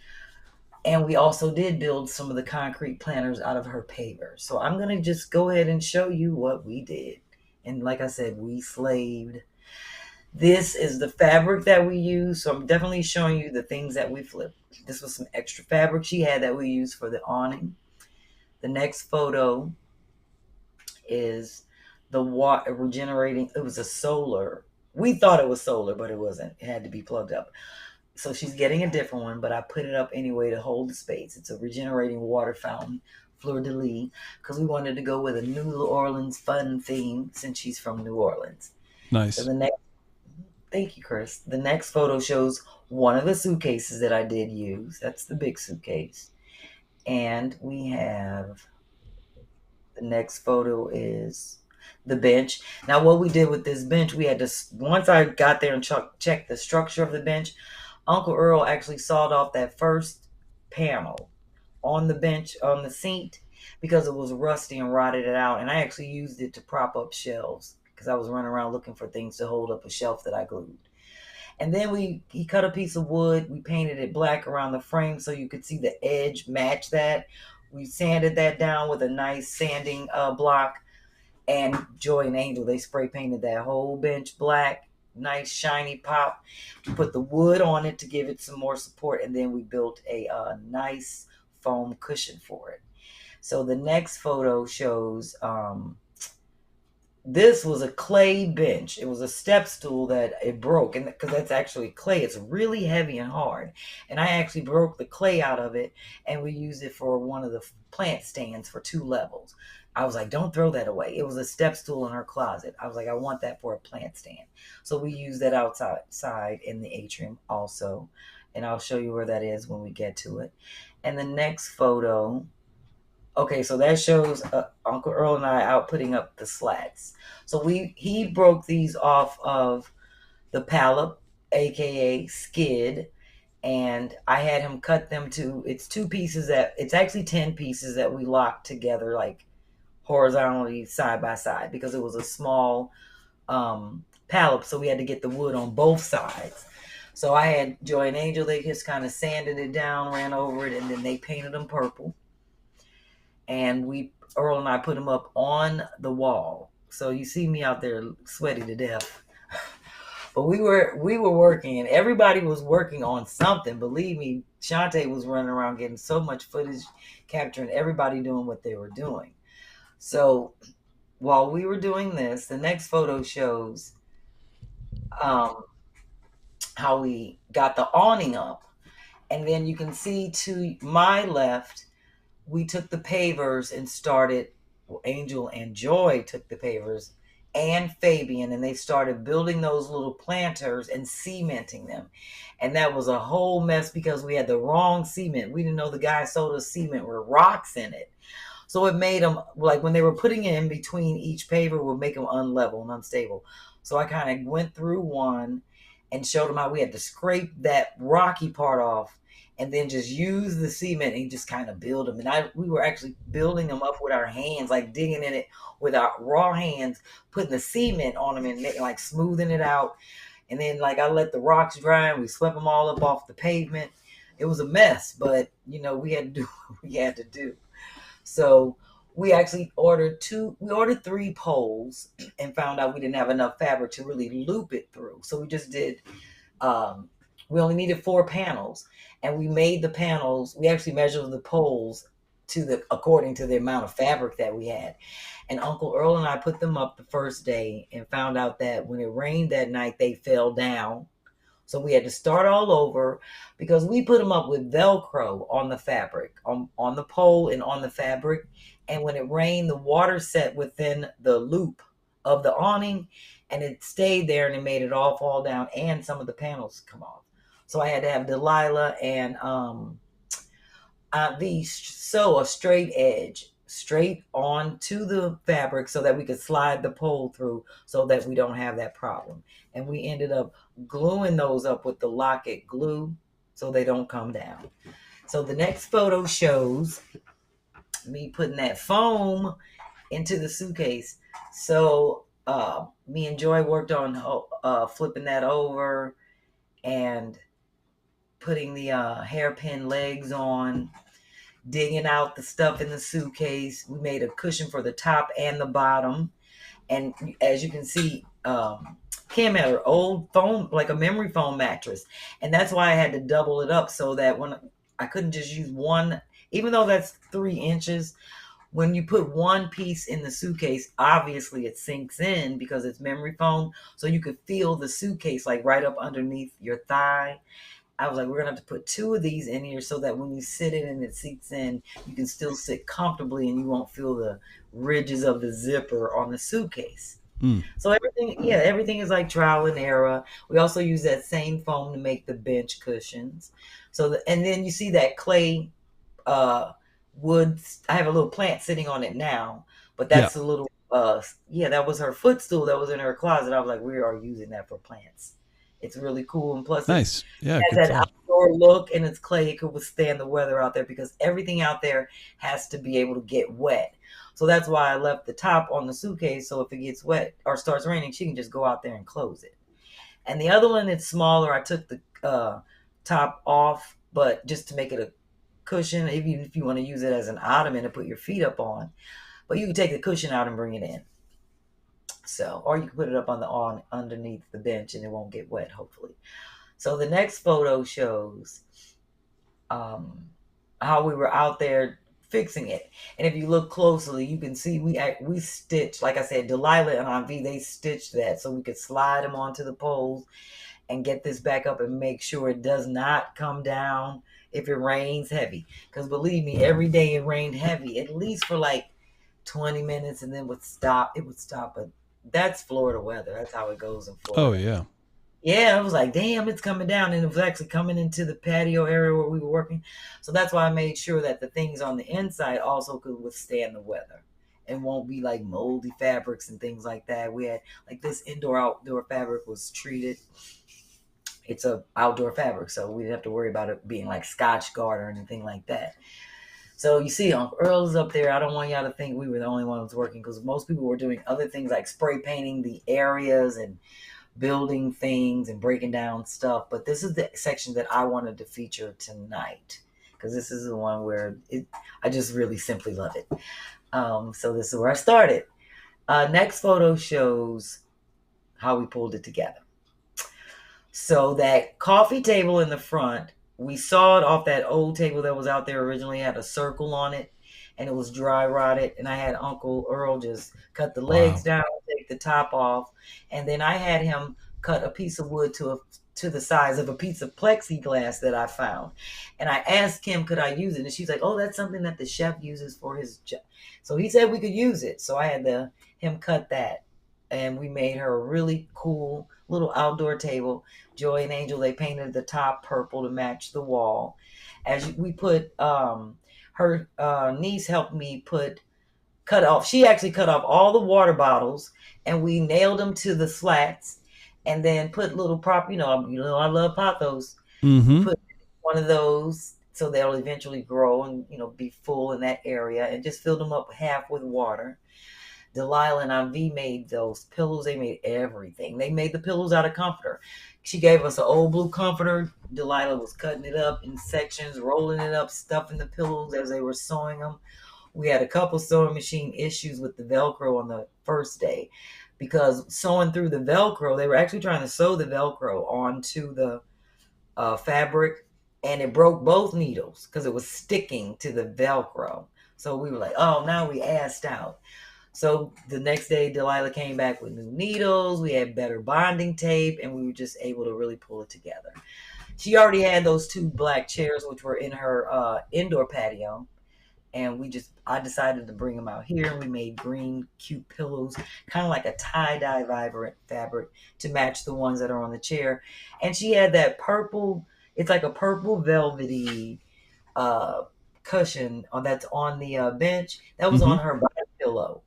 And we also did build some of the concrete planters out of her paver. So I'm going to just go ahead and show you what we did. And like I said, we slaved. This is the fabric that we use. So I'm definitely showing you the things that we flipped. This was some extra fabric she had that we used for the awning. The next photo is the water regenerating. It was a solar. We thought it was solar, but it wasn't. It had to be plugged up. So she's getting a different one, but I put it up anyway to hold the space. It's a regenerating water fountain, fleur de lis, because we wanted to go with a New Orleans fun theme since she's from New Orleans. Nice. So thank you, Chris. The next photo shows one of the suitcases that I did use. That's the big suitcase. And we have, the next photo is the bench. Now what we did with this bench, we had to, once I got there and checked the structure of the bench, Uncle Earl actually sawed off that first panel on the bench, on the seat, because it was rusty and rotted it out. And I actually used it to prop up shelves because I was running around looking for things to hold up a shelf that I glued. And then he cut a piece of wood. We painted it black around the frame so you could see the edge match that. We sanded that down with a nice sanding block. And Joy and Angel, they spray painted that whole bench black. Nice shiny pop. We put the wood on it to give it some more support, and then we built a nice foam cushion for it. So the next photo shows this was a clay bench. It was a step stool that it broke, and because that's actually clay, it's really heavy and hard. And I actually broke the clay out of it, and we used it for one of the plant stands for 2 levels. I was like, don't throw that away. It was a step stool in her closet. I was like, I want that for a plant stand. So we use that outside in the atrium also. And I'll show you where that is when we get to it. And the next photo, okay, so that shows Uncle Earl and I out putting up the slats. So he broke these off of the pallet, aka skid. And I had him cut them to, it's 2 pieces it's actually 10 pieces that we locked together like horizontally side by side because it was a small pallet, so we had to get the wood on both sides. So I had Joy and Angel, they just kind of sanded it down, ran over it, and then they painted them purple. And Earl and I put them up on the wall. So you see me out there sweaty to death. But we were working, and everybody was working on something. Believe me, Shantae was running around getting so much footage, capturing everybody doing what they were doing. So while we were doing this, the next photo shows how we got the awning up. And then you can see to my left, we took the pavers and started, well, Angel and Joy took the pavers and Fabian, and they started building those little planters and cementing them. And that was a whole mess because we had the wrong cement. We didn't know the guy sold us cement with rocks in it. So it made them, like when they were putting it in between each paver, would make them unlevel and unstable. So I kind of went through one and showed them how we had to scrape that rocky part off and then just use the cement and just kind of build them. And we were actually building them up with our hands, like digging in it with our raw hands, putting the cement on them and like smoothing it out. And then like I let the rocks dry and we swept them all up off the pavement. It was a mess, but you know, we had to do what we had to do. So we actually ordered 3 poles and found out we didn't have enough fabric to really loop it through. So we just did, we only needed 4 panels, and we made the panels. We actually measured the poles according to the amount of fabric that we had. And Uncle Earl and I put them up the first day and found out that when it rained that night, they fell down. So we had to start all over because we put them up with Velcro on the fabric, on the pole and on the fabric. And when it rained, the water set within the loop of the awning and it stayed there and it made it all fall down and some of the panels come off. So I had to have Delilah and sew a straight edge straight onto the fabric so that we could slide the pole through so that we don't have that problem. And we ended up gluing those up with the locket glue so they don't come down. So the next photo shows me putting that foam into the suitcase. So me and Joy worked on flipping that over and putting the hairpin legs on, digging out the stuff in the suitcase. We made a cushion for the top and the bottom. And as you can see, Kim had her old foam, like a memory foam mattress. And that's why I had to double it up so that when I couldn't just use one, even though that's 3 inches, when you put one piece in the suitcase, obviously it sinks in because it's memory foam. So you could feel the suitcase like right up underneath your thigh. I was like, we're going to have to put 2 of these in here so that when you sit in and it sinks in, you can still sit comfortably and you won't feel the ridges of the zipper on the suitcase. So everything is like trial and error. We also use that same foam to make the bench cushions. And then you see that clay wood. I have a little plant sitting on it now, but that's a little, that was her footstool that was in her closet. I was like, we are using that for plants. It's really cool. And plus, nice. Yeah, it has that outdoor look and it's clay. It could withstand the weather out there because everything out there has to be able to get wet. So that's why I left the top on the suitcase. So if it gets wet or starts raining, she can just go out there and close it. And the other one, it's smaller. I took the top off, but just to make it a cushion, even if you want to use it as an ottoman to put your feet up on. But you can take the cushion out and bring it in. So, or you can put it up on underneath the bench and it won't get wet, hopefully. So the next photo shows how we were out there fixing it. And if you look closely, you can see we stitched, like I said, Delilah and Avi, they stitched that so we could slide them onto the poles and get this back up and make sure it does not come down if it rains heavy. Because believe me, every day it rained heavy, at least for like 20 minutes and then it would stop. But that's Florida weather. That's how it goes in Florida. Oh, yeah. Yeah, I was like, damn, it's coming down. And it was actually coming into the patio area where we were working. So that's why I made sure that the things on the inside also could withstand the weather and won't be like moldy fabrics and things like that. We had like this outdoor fabric was treated. It's a outdoor fabric, so we didn't have to worry about it being like Scotch Guard or anything like that. So you see, Uncle Earl's up there. I don't want y'all to think we were the only ones working because most people were doing other things like spray painting the areas and building things and breaking down stuff. But this is the section that I wanted to feature tonight because this is the one where I just really simply love it. So this is where I started. Next photo shows how we pulled it together. So that coffee table in the front, we saw it off that old table that was out there originally, had a circle on it. and it was dry rotted. And I had Uncle Earl just cut the legs Wow. down, take the top off, and then I had him cut a piece of wood to the size of a piece of plexiglass that I found. And I asked Kim, could I use it? And she's like, oh, that's something that the chef uses for his job. So he said we could use it. So I had him cut that. And we made her a really cool little outdoor table. Joy and Angel, they painted the top purple to match the wall. As we put, her niece helped me cut off. She actually cut off all the water bottles, and we nailed them to the slats, and then put little I love pothos. Mm-hmm. Put one of those so they'll eventually grow and be full in that area, and just filled them up half with water. Delilah and Avi made those pillows. They made everything. They made the pillows out of comforter. She gave us an old blue comforter. Delilah was cutting it up in sections, rolling it up, stuffing the pillows as they were sewing them. We had a couple sewing machine issues with the Velcro on the first day, because sewing through the Velcro, they were actually trying to sew the Velcro onto the fabric, and it broke both needles because it was sticking to the Velcro. So we were like, oh, now we assed out. So the next day, Delilah came back with new needles. We had better bonding tape, and we were just able to really pull it together. She already had those 2 black chairs, which were in her indoor patio. And I decided to bring them out here. We made green, cute pillows, kind of like a tie-dye vibrant fabric to match the ones that are on the chair. And she had that purple, it's like a purple velvety cushion that's on the bench. That was on her body pillow.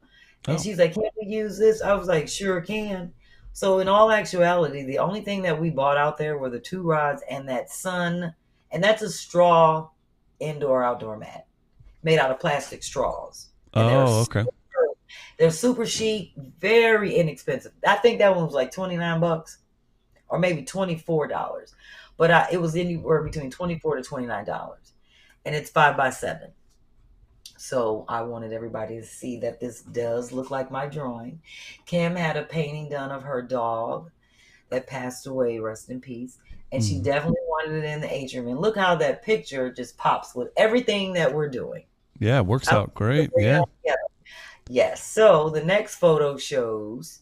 And she's like, can we use this? I was like, sure can. So in all actuality, the only thing that we bought out there were the 2 rods and that sun. And that's a straw indoor-outdoor mat made out of plastic straws. Oh, okay. They're super chic, very inexpensive. I think that one was like $29 or maybe $24. But it was anywhere between $24 to $29. And it's 5x7. So I wanted everybody to see that this does look like my drawing. Kim had a painting done of her dog that passed away, rest in peace. And she definitely wanted it in the atrium. And look how that picture just pops with everything that we're doing. Yeah, it works out great. Yeah. Yes. So the next photo shows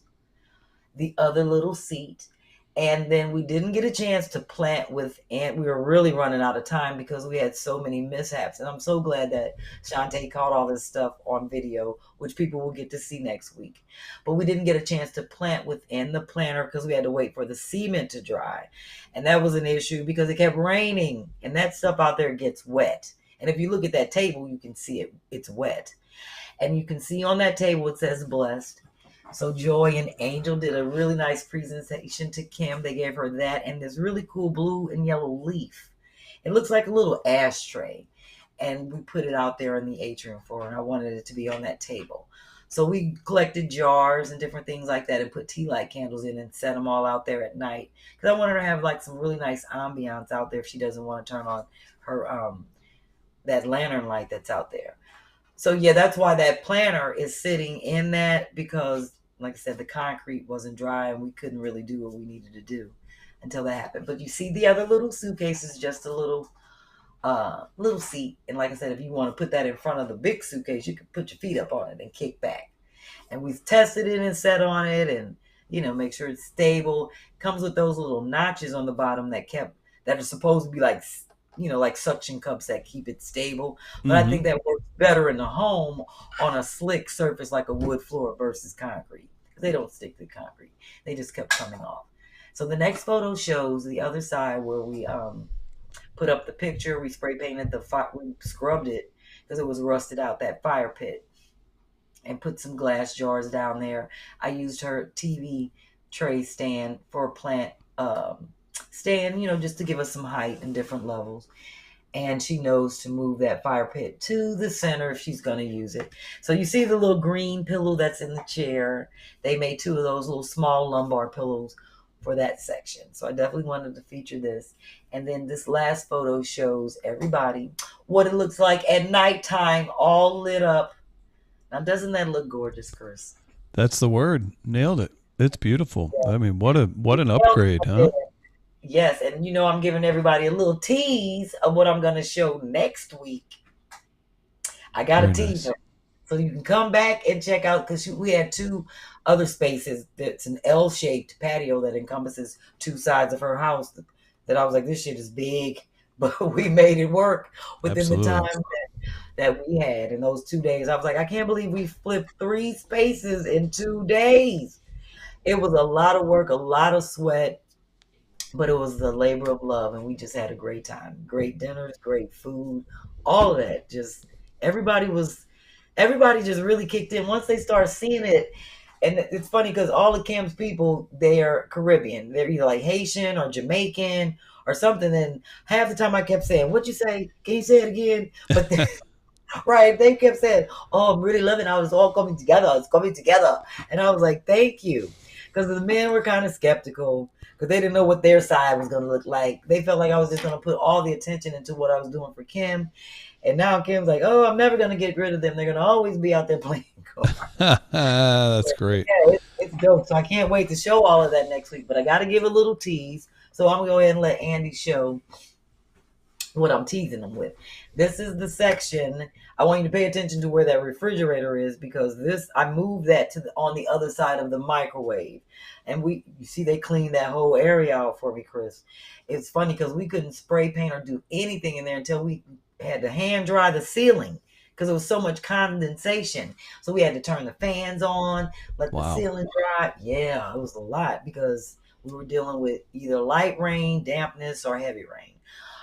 the other little seat. And then we didn't get a chance to plant we were really running out of time because we had so many mishaps. And I'm so glad that Shantae caught all this stuff on video, which people will get to see next week. But we didn't get a chance to plant within the planter because we had to wait for the cement to dry. And that was an issue because it kept raining and that stuff out there gets wet. And if you look at that table, you can see it's wet. And you can see on that table, it says blessed. So Joy and Angel did a really nice presentation to Kim. They gave her that and this really cool blue and yellow leaf. It looks like a little ashtray. And we put it out there in the atrium for her. And I wanted it to be on that table. So we collected jars and different things like that and put tea light candles in and set them all out there at night. Because I wanted her to have like some really nice ambiance out there if she doesn't want to turn on her that lantern light that's out there. So yeah, that's why that planter is sitting in that, because like I said, the concrete wasn't dry and we couldn't really do what we needed to do until that happened. But you see the other little suitcase is just a little seat. And like I said, if you want to put that in front of the big suitcase, you can put your feet up on it and kick back. And we've tested it and set on it and, make sure it's stable. Comes with those little notches on the bottom that are supposed to be like, like suction cups that keep it stable. But I think that works better in the home on a slick surface like a wood floor versus concrete. They don't stick to concrete. They just kept coming off. So the next photo shows the other side where we put up the picture. We spray painted we scrubbed it because it was rusted out, that fire pit, and put some glass jars down there. I used her TV tray stand for a plant stand, just to give us some height and different levels. And she knows to move that fire pit to the center if she's going to use it. So you see the little green pillow that's in the chair. They made 2 of those little small lumbar pillows for that section. So I definitely wanted to feature this. And then this last photo shows everybody what it looks like at nighttime, all lit up. Now, doesn't that look gorgeous, Chris? That's the word. Nailed it. It's beautiful. Yeah. I mean, what an upgrade, huh? Yes, and I'm giving everybody a little tease of what I'm going to show next week. I got Very a tease nice. her. So you can come back and check out, because we had 2 other spaces. That's an L-shaped patio that encompasses 2 sides of her house. That I was like, this shit is big, but we made it work within the Absolutely. time that we had in those 2 days. I was like, I can't believe we flipped 3 spaces in 2 days. It was a lot of work, a lot of sweat, but it was the labor of love, and we just had a great time. Great dinners, great food, all of that. Just everybody just really kicked in once they started seeing it. And it's funny because all of Kim's people, they're Caribbean. They're either like Haitian or Jamaican or something. And half the time I kept saying, "What'd you say? Can you say it again?" But right, they kept saying, "Oh, I'm really loving how it's all coming together. It's coming together." And I was like, "Thank you," because the men were kind of skeptical because they didn't know what their side was going to look like. They felt like I was just going to put all the attention into what I was doing for Kim, and now Kim's like, "Oh, I'm never going to get rid of them. They're going to always be out there playing cards." That's great. Yeah, it's dope. So I can't wait to show all of that next week. But I got to give a little tease. So I'm going to go ahead and let Andy show what I'm teasing them with. This is the section. I want you to pay attention to where that refrigerator is, because I moved that to on the other side of the microwave. And you see they cleaned that whole area out for me, Chris. It's funny because we couldn't spray paint or do anything in there until we had to hand dry the ceiling, because there was so much condensation. So we had to turn the fans on, let the ceiling dry. Yeah, it was a lot because we were dealing with either light rain, dampness, or heavy rain.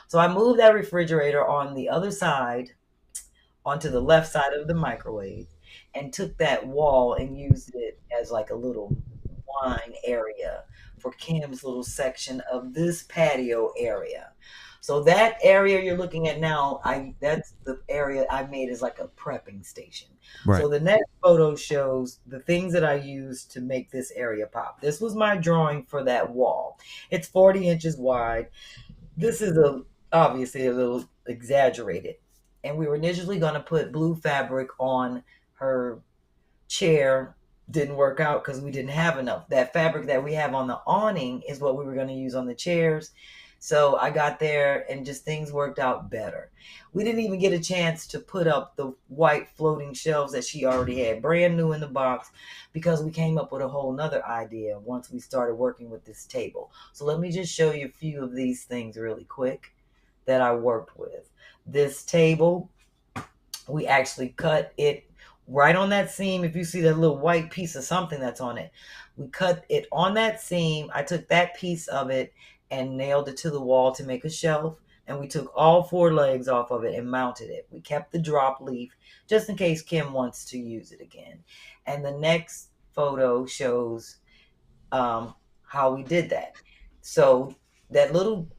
So I moved that refrigerator on the other side, onto the left side of the microwave, and took that wall and used it as like a little wine area for Kim's little section of this patio area. So that area you're looking at now, that's the area I made as like a prepping station. Right. So the next photo shows the things that I used to make this area pop. This was my drawing for that wall. It's 40 inches wide. This is obviously a little exaggerated. And we were initially going to put blue fabric on her chair. Didn't work out because we didn't have enough. That fabric that we have on the awning is what we were going to use on the chairs. So I got there and just things worked out better. We didn't even get a chance to put up the white floating shelves that she already had brand new in the box, because we came up with a whole nother idea once we started working with this table. So let me just show you a few of these things really quick that I worked with. This table, we actually cut it right on that seam. If you see that little white piece of something that's on it, we cut it on that seam. I took that piece of it and nailed it to the wall to make a shelf. And we took all 4 legs off of it and mounted it. We kept the drop leaf just in case Kim wants to use it again. And the next photo shows how we did that. So that little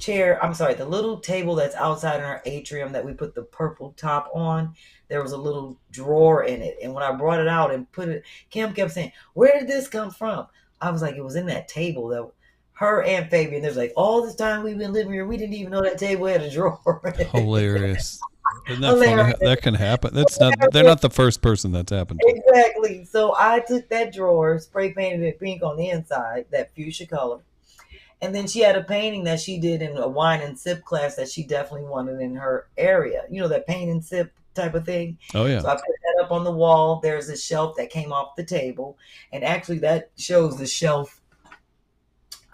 the little table that's outside in our atrium that we put the purple top on, there was a little drawer in it. And when I brought it out and put it, Kim kept saying, "Where did this come from?" I was like, it was in that table that her and Fabian, there's like, all this time we've been living here, we didn't even know that table had a drawer in it. Hilarious. Isn't that funny? That can happen. They're not the first person that's happened to. Exactly. So I took that drawer, spray painted it pink on the inside, that fuchsia color. And then she had a painting that she did in a wine and sip class that she definitely wanted in her area. You know, that paint and sip type of thing. Oh, yeah. So I put that up on the wall. There's a shelf that came off the table. And actually that shows the shelf.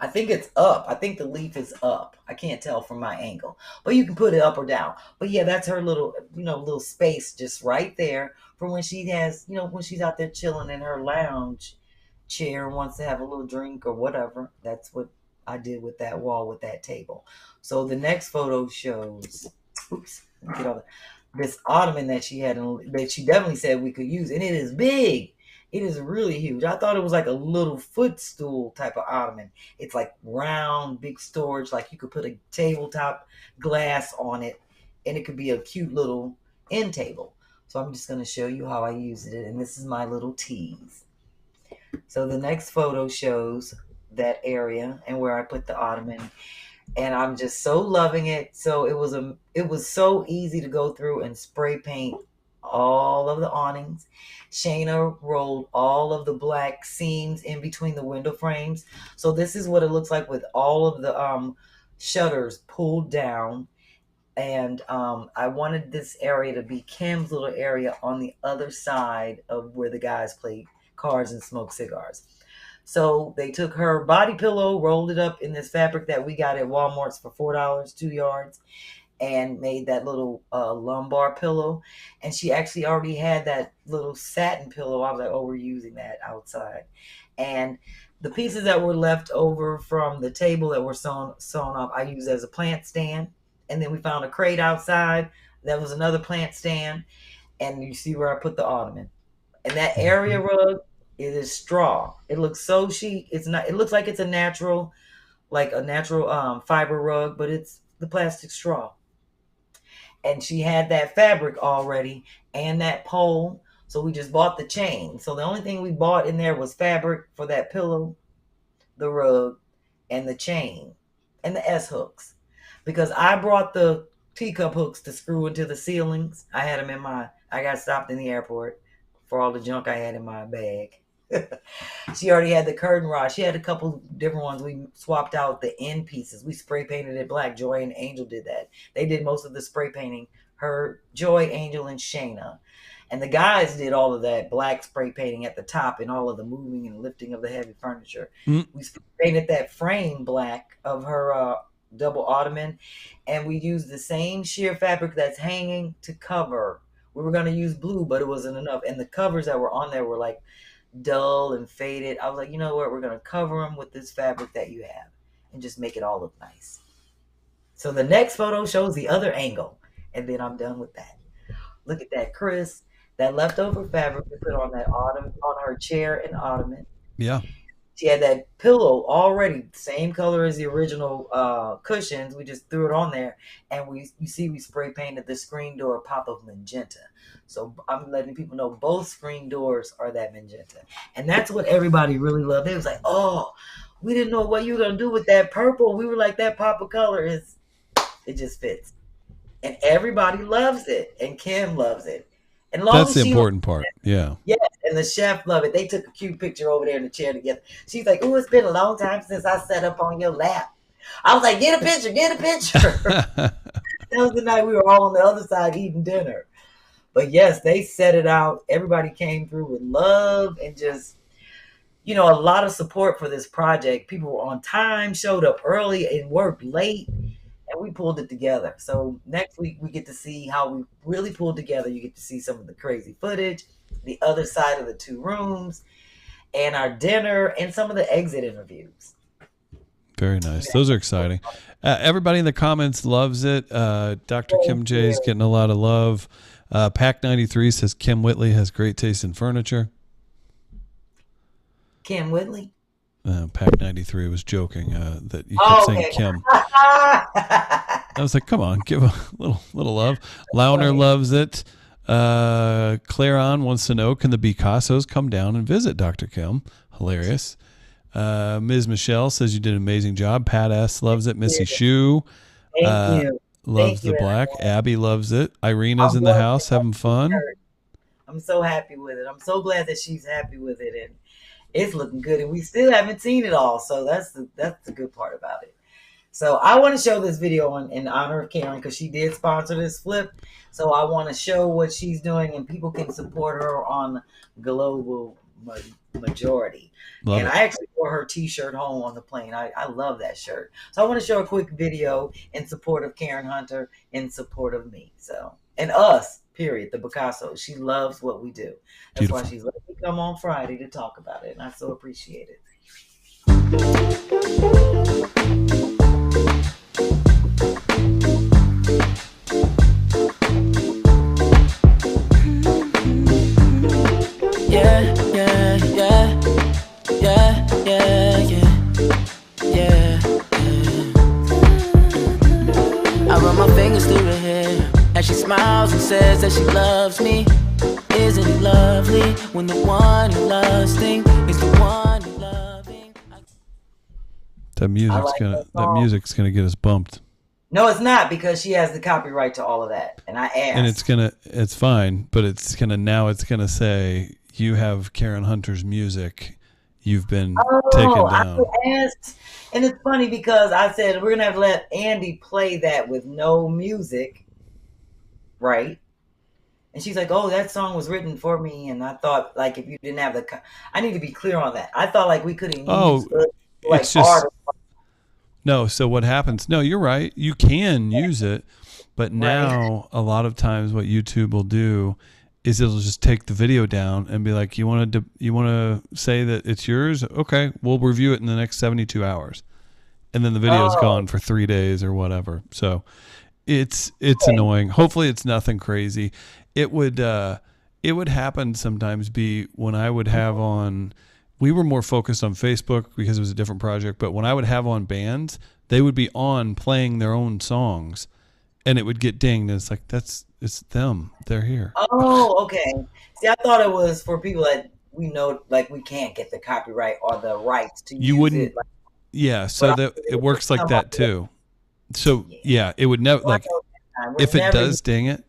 I think it's up. I think the leaf is up. I can't tell from my angle. But you can put it up or down. But yeah, that's her little space just right there for when she has, when she's out there chilling in her lounge chair and wants to have a little drink or whatever. That's what I did with that wall with that table. So the next photo shows, this ottoman that she had, that she definitely said we could use, and it is big. It is really huge. I thought it was like a little footstool type of ottoman. It's like round, big storage, like you could put a tabletop glass on it, and it could be a cute little end table. So I'm just going to show you how I used it, and this is my little tease. So the next photo shows that area and where I put the ottoman, and I'm just so loving it. So it was so easy to go through and spray paint all of the awnings. Shayna rolled all of the black seams in between the window frames. So this is what it looks like with all of the shutters pulled down. And I wanted this area to be Kim's little area on the other side of where the guys play cards and smoke cigars. So they took her body pillow, rolled it up in this fabric that we got at Walmart's for $4, 2 yards, and made that little lumbar pillow. And she actually already had that little satin pillow. I was like, oh, we're using that outside. And the pieces that were left over from the table that were sewn up, I used as a plant stand. And then we found a crate outside. That was another plant stand. And you see where I put the ottoman. And that area rug, it is straw. It looks so chic. It's not. It looks like it's a natural fiber rug, but it's the plastic straw. And she had that fabric already and that pole. So we just bought the chain. So the only thing we bought in there was fabric for that pillow, the rug, and the chain, and the S hooks. Because I brought the teacup hooks to screw into the ceilings. I had them I got stopped in the airport for all the junk I had in my bag. She already had the curtain rod. She had a couple different ones. We swapped out the end pieces. We spray painted it black. Joy and Angel did that. They did most of the spray painting. Her, Joy, Angel, and Shayna. And the guys did all of that black spray painting at the top and all of the moving and lifting of the heavy furniture. We spray painted that frame black of her double ottoman. And we used the same sheer fabric that's hanging to cover. We were going to use blue, but it wasn't enough. And the covers that were on there were like dull and faded. I was like, you know what? We're going to cover them with this fabric that you have and just make it all look nice. So the next photo shows the other angle. And then I'm done with that. Look at that, Chris. That leftover fabric we put on that on her chair and ottoman. Yeah. She had that pillow already, same color as the original cushions. We just threw it on there, and we spray painted the screen door pop of magenta. So I'm letting people know both screen doors are that magenta, and that's what everybody really loved. They was like, "Oh, we didn't know what you were gonna do with that purple." We were like, "That pop of color it just fits," and everybody loves it, and Kim loves it. And that's the important part. Yeah. Yes, and the chef loved it. They took a cute picture over there in the chair together. She's like, "Oh, it's been a long time since I sat up on your lap." I was like, "Get a picture, get a picture." That was the night we were all on the other side eating dinner. But yes, they set it out. Everybody came through with love and just, a lot of support for this project. People were on time, showed up early, and worked late. And we pulled it together. So next week we get to see how we really pulled together. You get to see some of the crazy footage, the other side of the 2 rooms, and our dinner, and some of the exit interviews. Very nice. Those are exciting. Everybody in the comments loves it. Dr. Kim J is getting a lot of love. Pack 93 says Kim Whitley has great taste in furniture. Kim Whitley? Pack 93 was joking that you kept saying Kim. I was like, come on, give a little love. Launer loves it. Claron wants to know, can the Picassos come down and visit Dr. Kim? Hilarious. Ms. Michelle says you did an amazing job. Pat S loves it. Missy Shue loves the black. Abby loves it. Irena's in the house having fun. I'm so happy with it. I'm so glad that she's happy with it, and it's looking good, and we still haven't seen it all. So that's the good part about it. So I want to show this video in honor of Karen because she did sponsor this flip. So I want to show what she's doing, and people can support her on Global Majority. I actually wore her t-shirt home on the plane. I love that shirt. So I want to show a quick video in support of Karen Hunter, in support of me. So, and us, period, the Picasso. She loves what we do. That's Beautiful. Why she's letting me come on Friday to talk about it. And I so appreciate it. As she smiles and says that she loves me. Isn't it lovely when the one you're lusting is the one you're loving? That music's gonna get us bumped. No, it's not, because she has the copyright to all of that, and I asked. And it's fine, but it's gonna say you have Karen Hunter's music. You've been taken down. I asked, And it's funny because I said we're gonna have to let Andy play that with no music, right? And she's like, "Oh, that song was written for me." And I thought, like, if you didn't have I need to be clear on that. I thought like we couldn't use like it's just artists. no. So what happens? No, you're right. You can use it, but now a lot of times what YouTube will do is it'll just take the video down and be like, you want to say that it's yours? Okay, we'll review it in the next 72 hours. And then the video's gone for 3 days or whatever. So it's annoying. Hopefully it's nothing crazy. It would happen sometimes when I would have on, we were more focused on Facebook because it was a different project, but when I would have on bands, they would be on playing their own songs and it would get dinged. And it's like, it's them. They're here. Oh, okay. See, I thought it was for people that we know, like we can't get the copyright or the rights to use it. Like, yeah, so that it works like that too. So yeah, it would never like if it does ding it,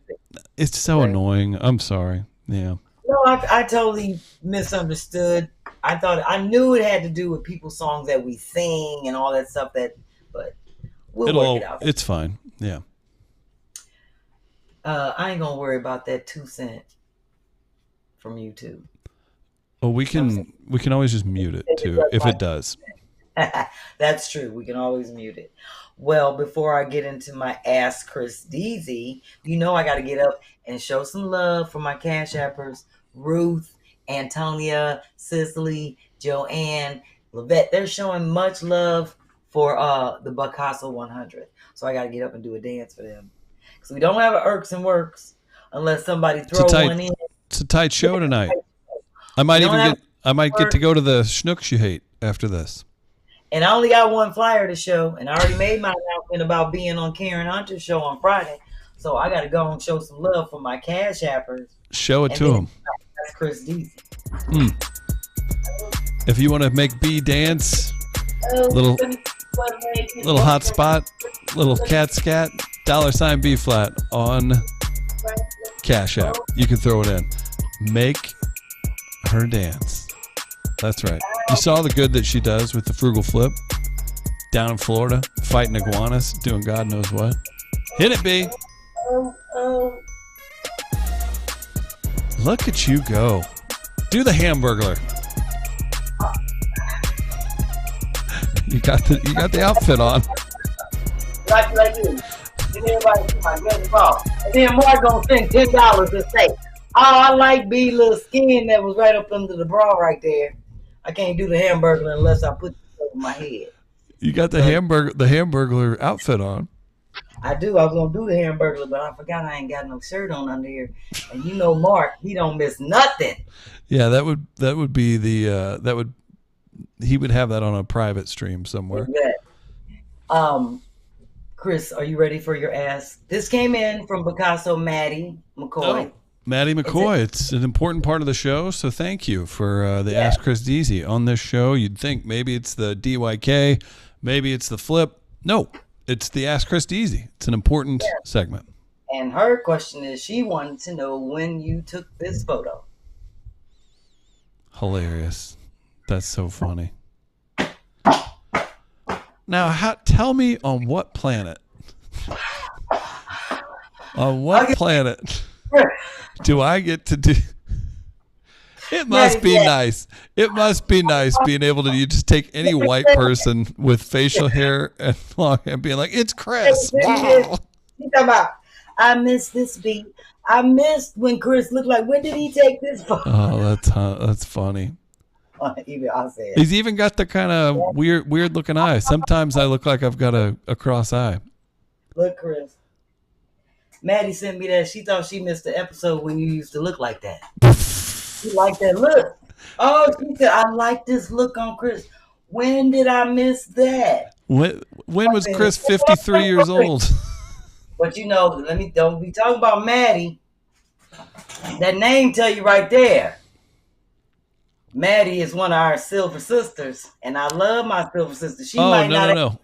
it's so annoying. I'm sorry. Yeah. No, I totally misunderstood. I knew it had to do with people's songs that we sing and all that stuff. But we'll work it out. It's fine. Yeah. I ain't gonna worry about that 2 cent from YouTube. Oh, we can always just mute it too if it does. That's true. We can always mute it. Well, before I get into my Ask Chris Deasy, I got to get up and show some love for my Cash Appers, Ruth, Antonia, Cicely, Joanne, Lavette. They're showing much love for the Picasso 100. So I got to get up and do a dance for them. Because we don't have an Irks and Works unless somebody throws one in. It's a tight show tonight. I might get to go to the Schnooks you hate after this. And I only got one flyer to show, and I already made my announcement about being on Karen Hunter's show on Friday. So I got to go and show some love for my Cash Appers. Show it to them. That's Chris Deasy. If you want to make B dance, little hot spot, little cat scat, $ B-Phlat on Cash App. You can throw it in. Make her dance. That's right. You saw the good that she does with the frugal flip down in Florida, fighting iguanas, doing God knows what. Hit it, B. Look at you go. Do the Hamburglar. You got the outfit on. Like you. And everybody see my red ball. And then Mark gonna send $10 to say, "Oh, I like B little skin that was right up under the bra right there. I can't do the Hamburglar unless I put it over my head." You got the Hamburglar outfit on. I do. I was gonna do the Hamburglar, but I forgot I ain't got no shirt on under here. And Mark, he don't miss nothing. Yeah, that would be the he would have that on a private stream somewhere. Yeah. Chris, are you ready for your ask? This came in from Picasso Maddie McCoy. Oh, Maddie McCoy. It's an important part of the show, so thank you for the Ask Chris Deasy. On this show, you'd think maybe it's the DYK, maybe it's the Flip. No, it's the Ask Chris Deasy. It's an important segment. And her question is, she wanted to know when you took this photo. Hilarious. That's so funny. Now, tell me on what planet? On what planet do I get to do? It must be nice. It must be nice being able to just take any white person with facial hair and long and being like, "It's Chris." He's talking about, I missed this beat. I missed when Chris looked like, when did he take this photo? Oh, that's funny. He's even got the kind of weird looking eye. Sometimes I look like I've got a cross eye. Look, Chris. Maddie sent me that. She thought she missed the episode when you used to look like that. She liked that look. Oh, she said, "I like this look on Chris." When did I miss that? When was Chris 53 years old? But don't be talking about Maddie. That name tell you right there. Maddie is one of our silver sisters, and I love my silver sister. She might not have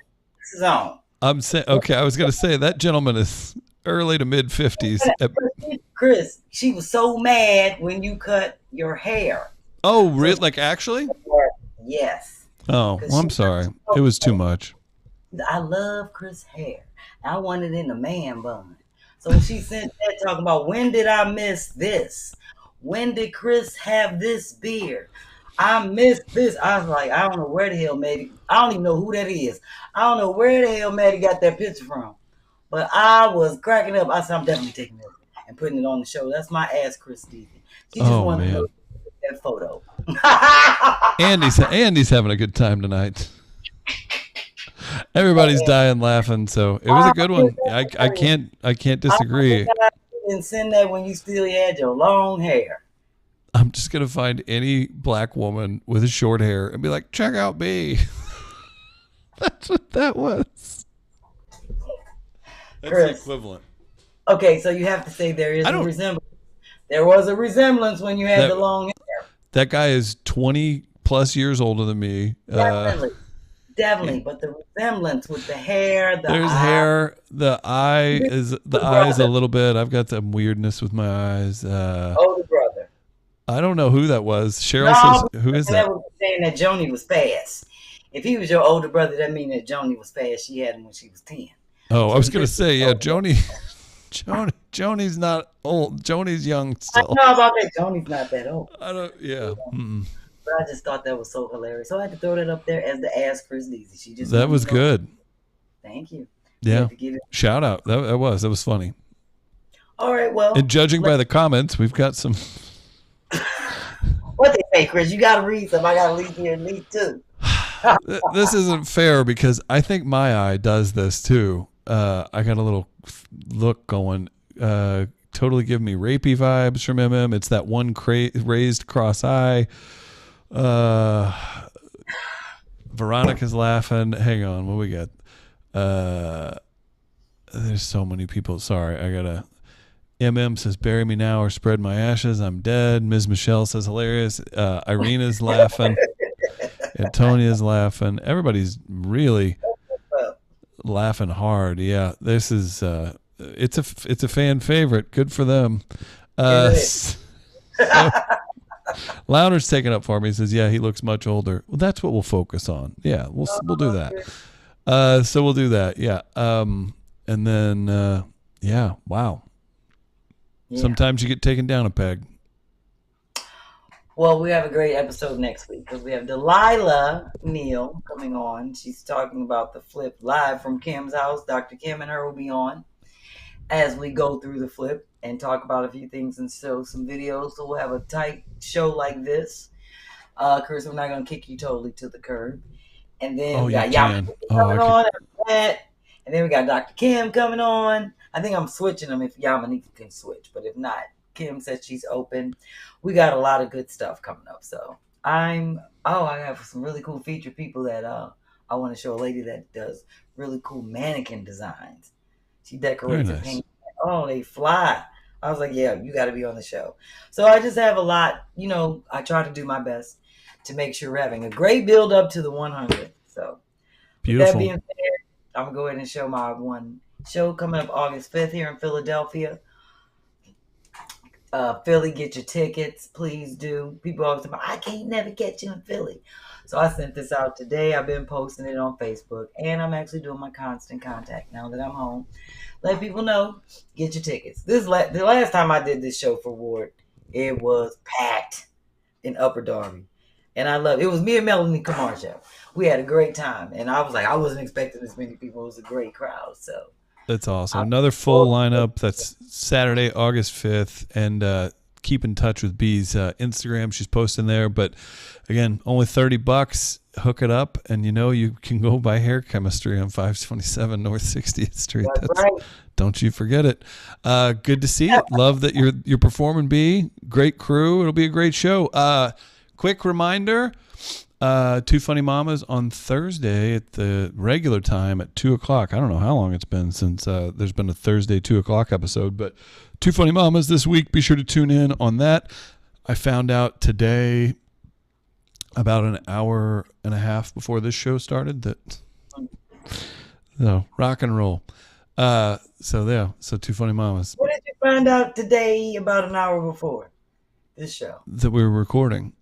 this on. I'm saying, okay, I was going to say that gentleman is early to mid 50s. Chris, she was so mad when you cut your hair. Oh, really? Like actually? Yes. Oh, well, I'm sorry. It was too much. I love Chris' hair. I want it in a man bun. So when she sent that talking about when did I miss this? When did Chris have this beard? I missed this. I was like, I don't know where the hell Maddie. I don't even know who that is. I don't know where the hell Maddie got that picture from. But I was cracking up. I said, I'm definitely taking it and putting it on the show. That's my ass, Chris Stevens. She just wanted to look at that photo. Andy's having a good time tonight. Everybody's dying laughing, so it was a good one. I can't disagree. I didn't send that when you still had your long hair. I'm just gonna find any black woman with a short hair and be like, check out B. That's what that was. That's Chris, the equivalent. Okay, so you have to say there is a resemblance. There was a resemblance when you had the long hair. That guy is 20 plus years older than me. Definitely, but the resemblance with the hair, there's hair, the eye is a little bit. I've got some weirdness with my eyes. Older brother. I don't know who that was. Cheryl says, who is that? That was saying that Joni was fast. If he was your older brother, that means that Joni was fast. She had him when she was 10. Oh, I was gonna say, yeah, Joni's not old. Joni's young still. I know about that. Joni's not that old. I don't. Yeah. But I just thought that was so hilarious. So I had to throw that up there as the Ask Chris Deasy. She just that was good. Thank you. Yeah. Shout out. That was funny. All right. Well. And judging by the comments, we've got some. What they say, Chris? You got to read some. I got to leave here and leave too. This isn't fair because I think my eye does this too. I got a little look going. Totally give me rapey vibes from MM. It's that one raised cross eye. Veronica's laughing. Hang on, what we got? There's so many people. Sorry, I gotta. MM says, "Bury me now or spread my ashes. I'm dead." Ms. Michelle says, "Hilarious." Irina's laughing. Antonia's laughing. Everybody's really laughing hard. Yeah, this is it's a fan favorite. Good for them. Louder's taking up for me. He says, "Yeah, he looks much older." Well, that's what we'll focus on. Yeah, we'll do that. So we'll do that. Yeah. And then yeah. Wow. Yeah. Sometimes you get taken down a peg. Well, we have a great episode next week because we have Delilah Neal coming on. She's talking about the flip live from Kim's house. Dr. Kim and her will be on as we go through the flip and talk about a few things and show some videos. So we'll have a tight show like this. Chris, we're not going to kick you totally to the curb. And then we got Yama coming on after that. And then we got Dr. Kim coming on. I think I'm switching them if Yamanika can switch. But if not, Kim said she's open. We got a lot of good stuff coming up. So I have some really cool featured people that I want to show a lady that does really cool mannequin designs. She decorates and paints. Oh, they fly. I was like, yeah, you got to be on the show. So I just have a lot, I try to do my best to make sure we're having a great build up to the 100. So beautiful. That being said, I'm going to go ahead and show my one show coming up August 5th here in Philadelphia. Philly, get your tickets. Please do. People always say, I can't never catch you in Philly. So I sent this out today. I've been posting it on Facebook. And I'm actually doing my constant contact now that I'm home. Let people know, get your tickets. The last time I did this show for Ward, it was packed in Upper Darby. And I love it. It was me and Melanie Kumar show. We had a great time. And I was like, I wasn't expecting this many people. It was a great crowd. So that's awesome. Another full lineup. That's Saturday, August 5th. And keep in touch with B's Instagram. She's posting there. But again, only $30. Hook it up. And you can go buy hair chemistry on 527 North 60th Street. That's right. Don't you forget it. Good to see it. Love that you're performing, B. Great crew. It'll be a great show. Quick reminder. Two Funny Mamas on Thursday at the regular time at 2:00. I don't know how long it's been since there's been a Thursday 2:00 episode, but Two Funny Mamas this week. Be sure to tune in on that. I found out today, about an hour and a half before this show started, that rock and roll. So Two Funny Mamas. What did you find out today about an hour before this show? That we were recording.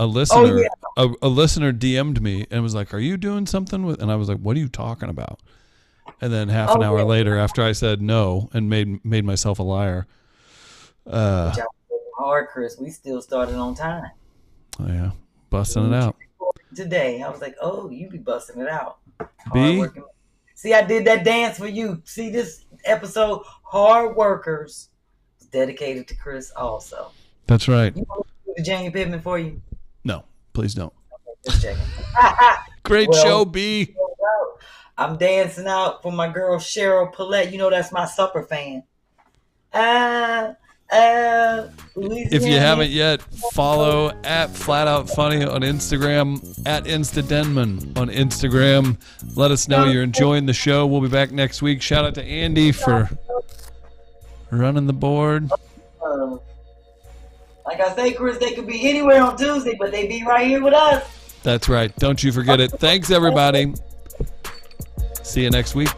a listener, Oh, yeah. a listener DM'd me and was like, "Are you doing something with?" And I was like, "What are you talking about?" And then half an hour later, after I said no and made myself a liar. Hard, Chris. We still started on time. Oh yeah, busting it out. Today, I was like, "Oh, you be busting it out." B. See, I did that dance for you. See, this episode, Hard Workers, is dedicated to Chris also. That's right. You want me to do the Janie Pittman for you? No, please don't. Just checking. Great show, B. I'm dancing out for my girl Cheryl Paulette. You know that's my supper fan. If you haven't yet, follow at Flat Out Funny on Instagram, at Denman on Instagram. Let us know you're enjoying the show. We'll be back next week. Shout out to Andy for running the board. Like I say, Chris, they could be anywhere on Tuesday, but they be right here with us. That's right. Don't you forget it. Thanks, everybody. See you next week.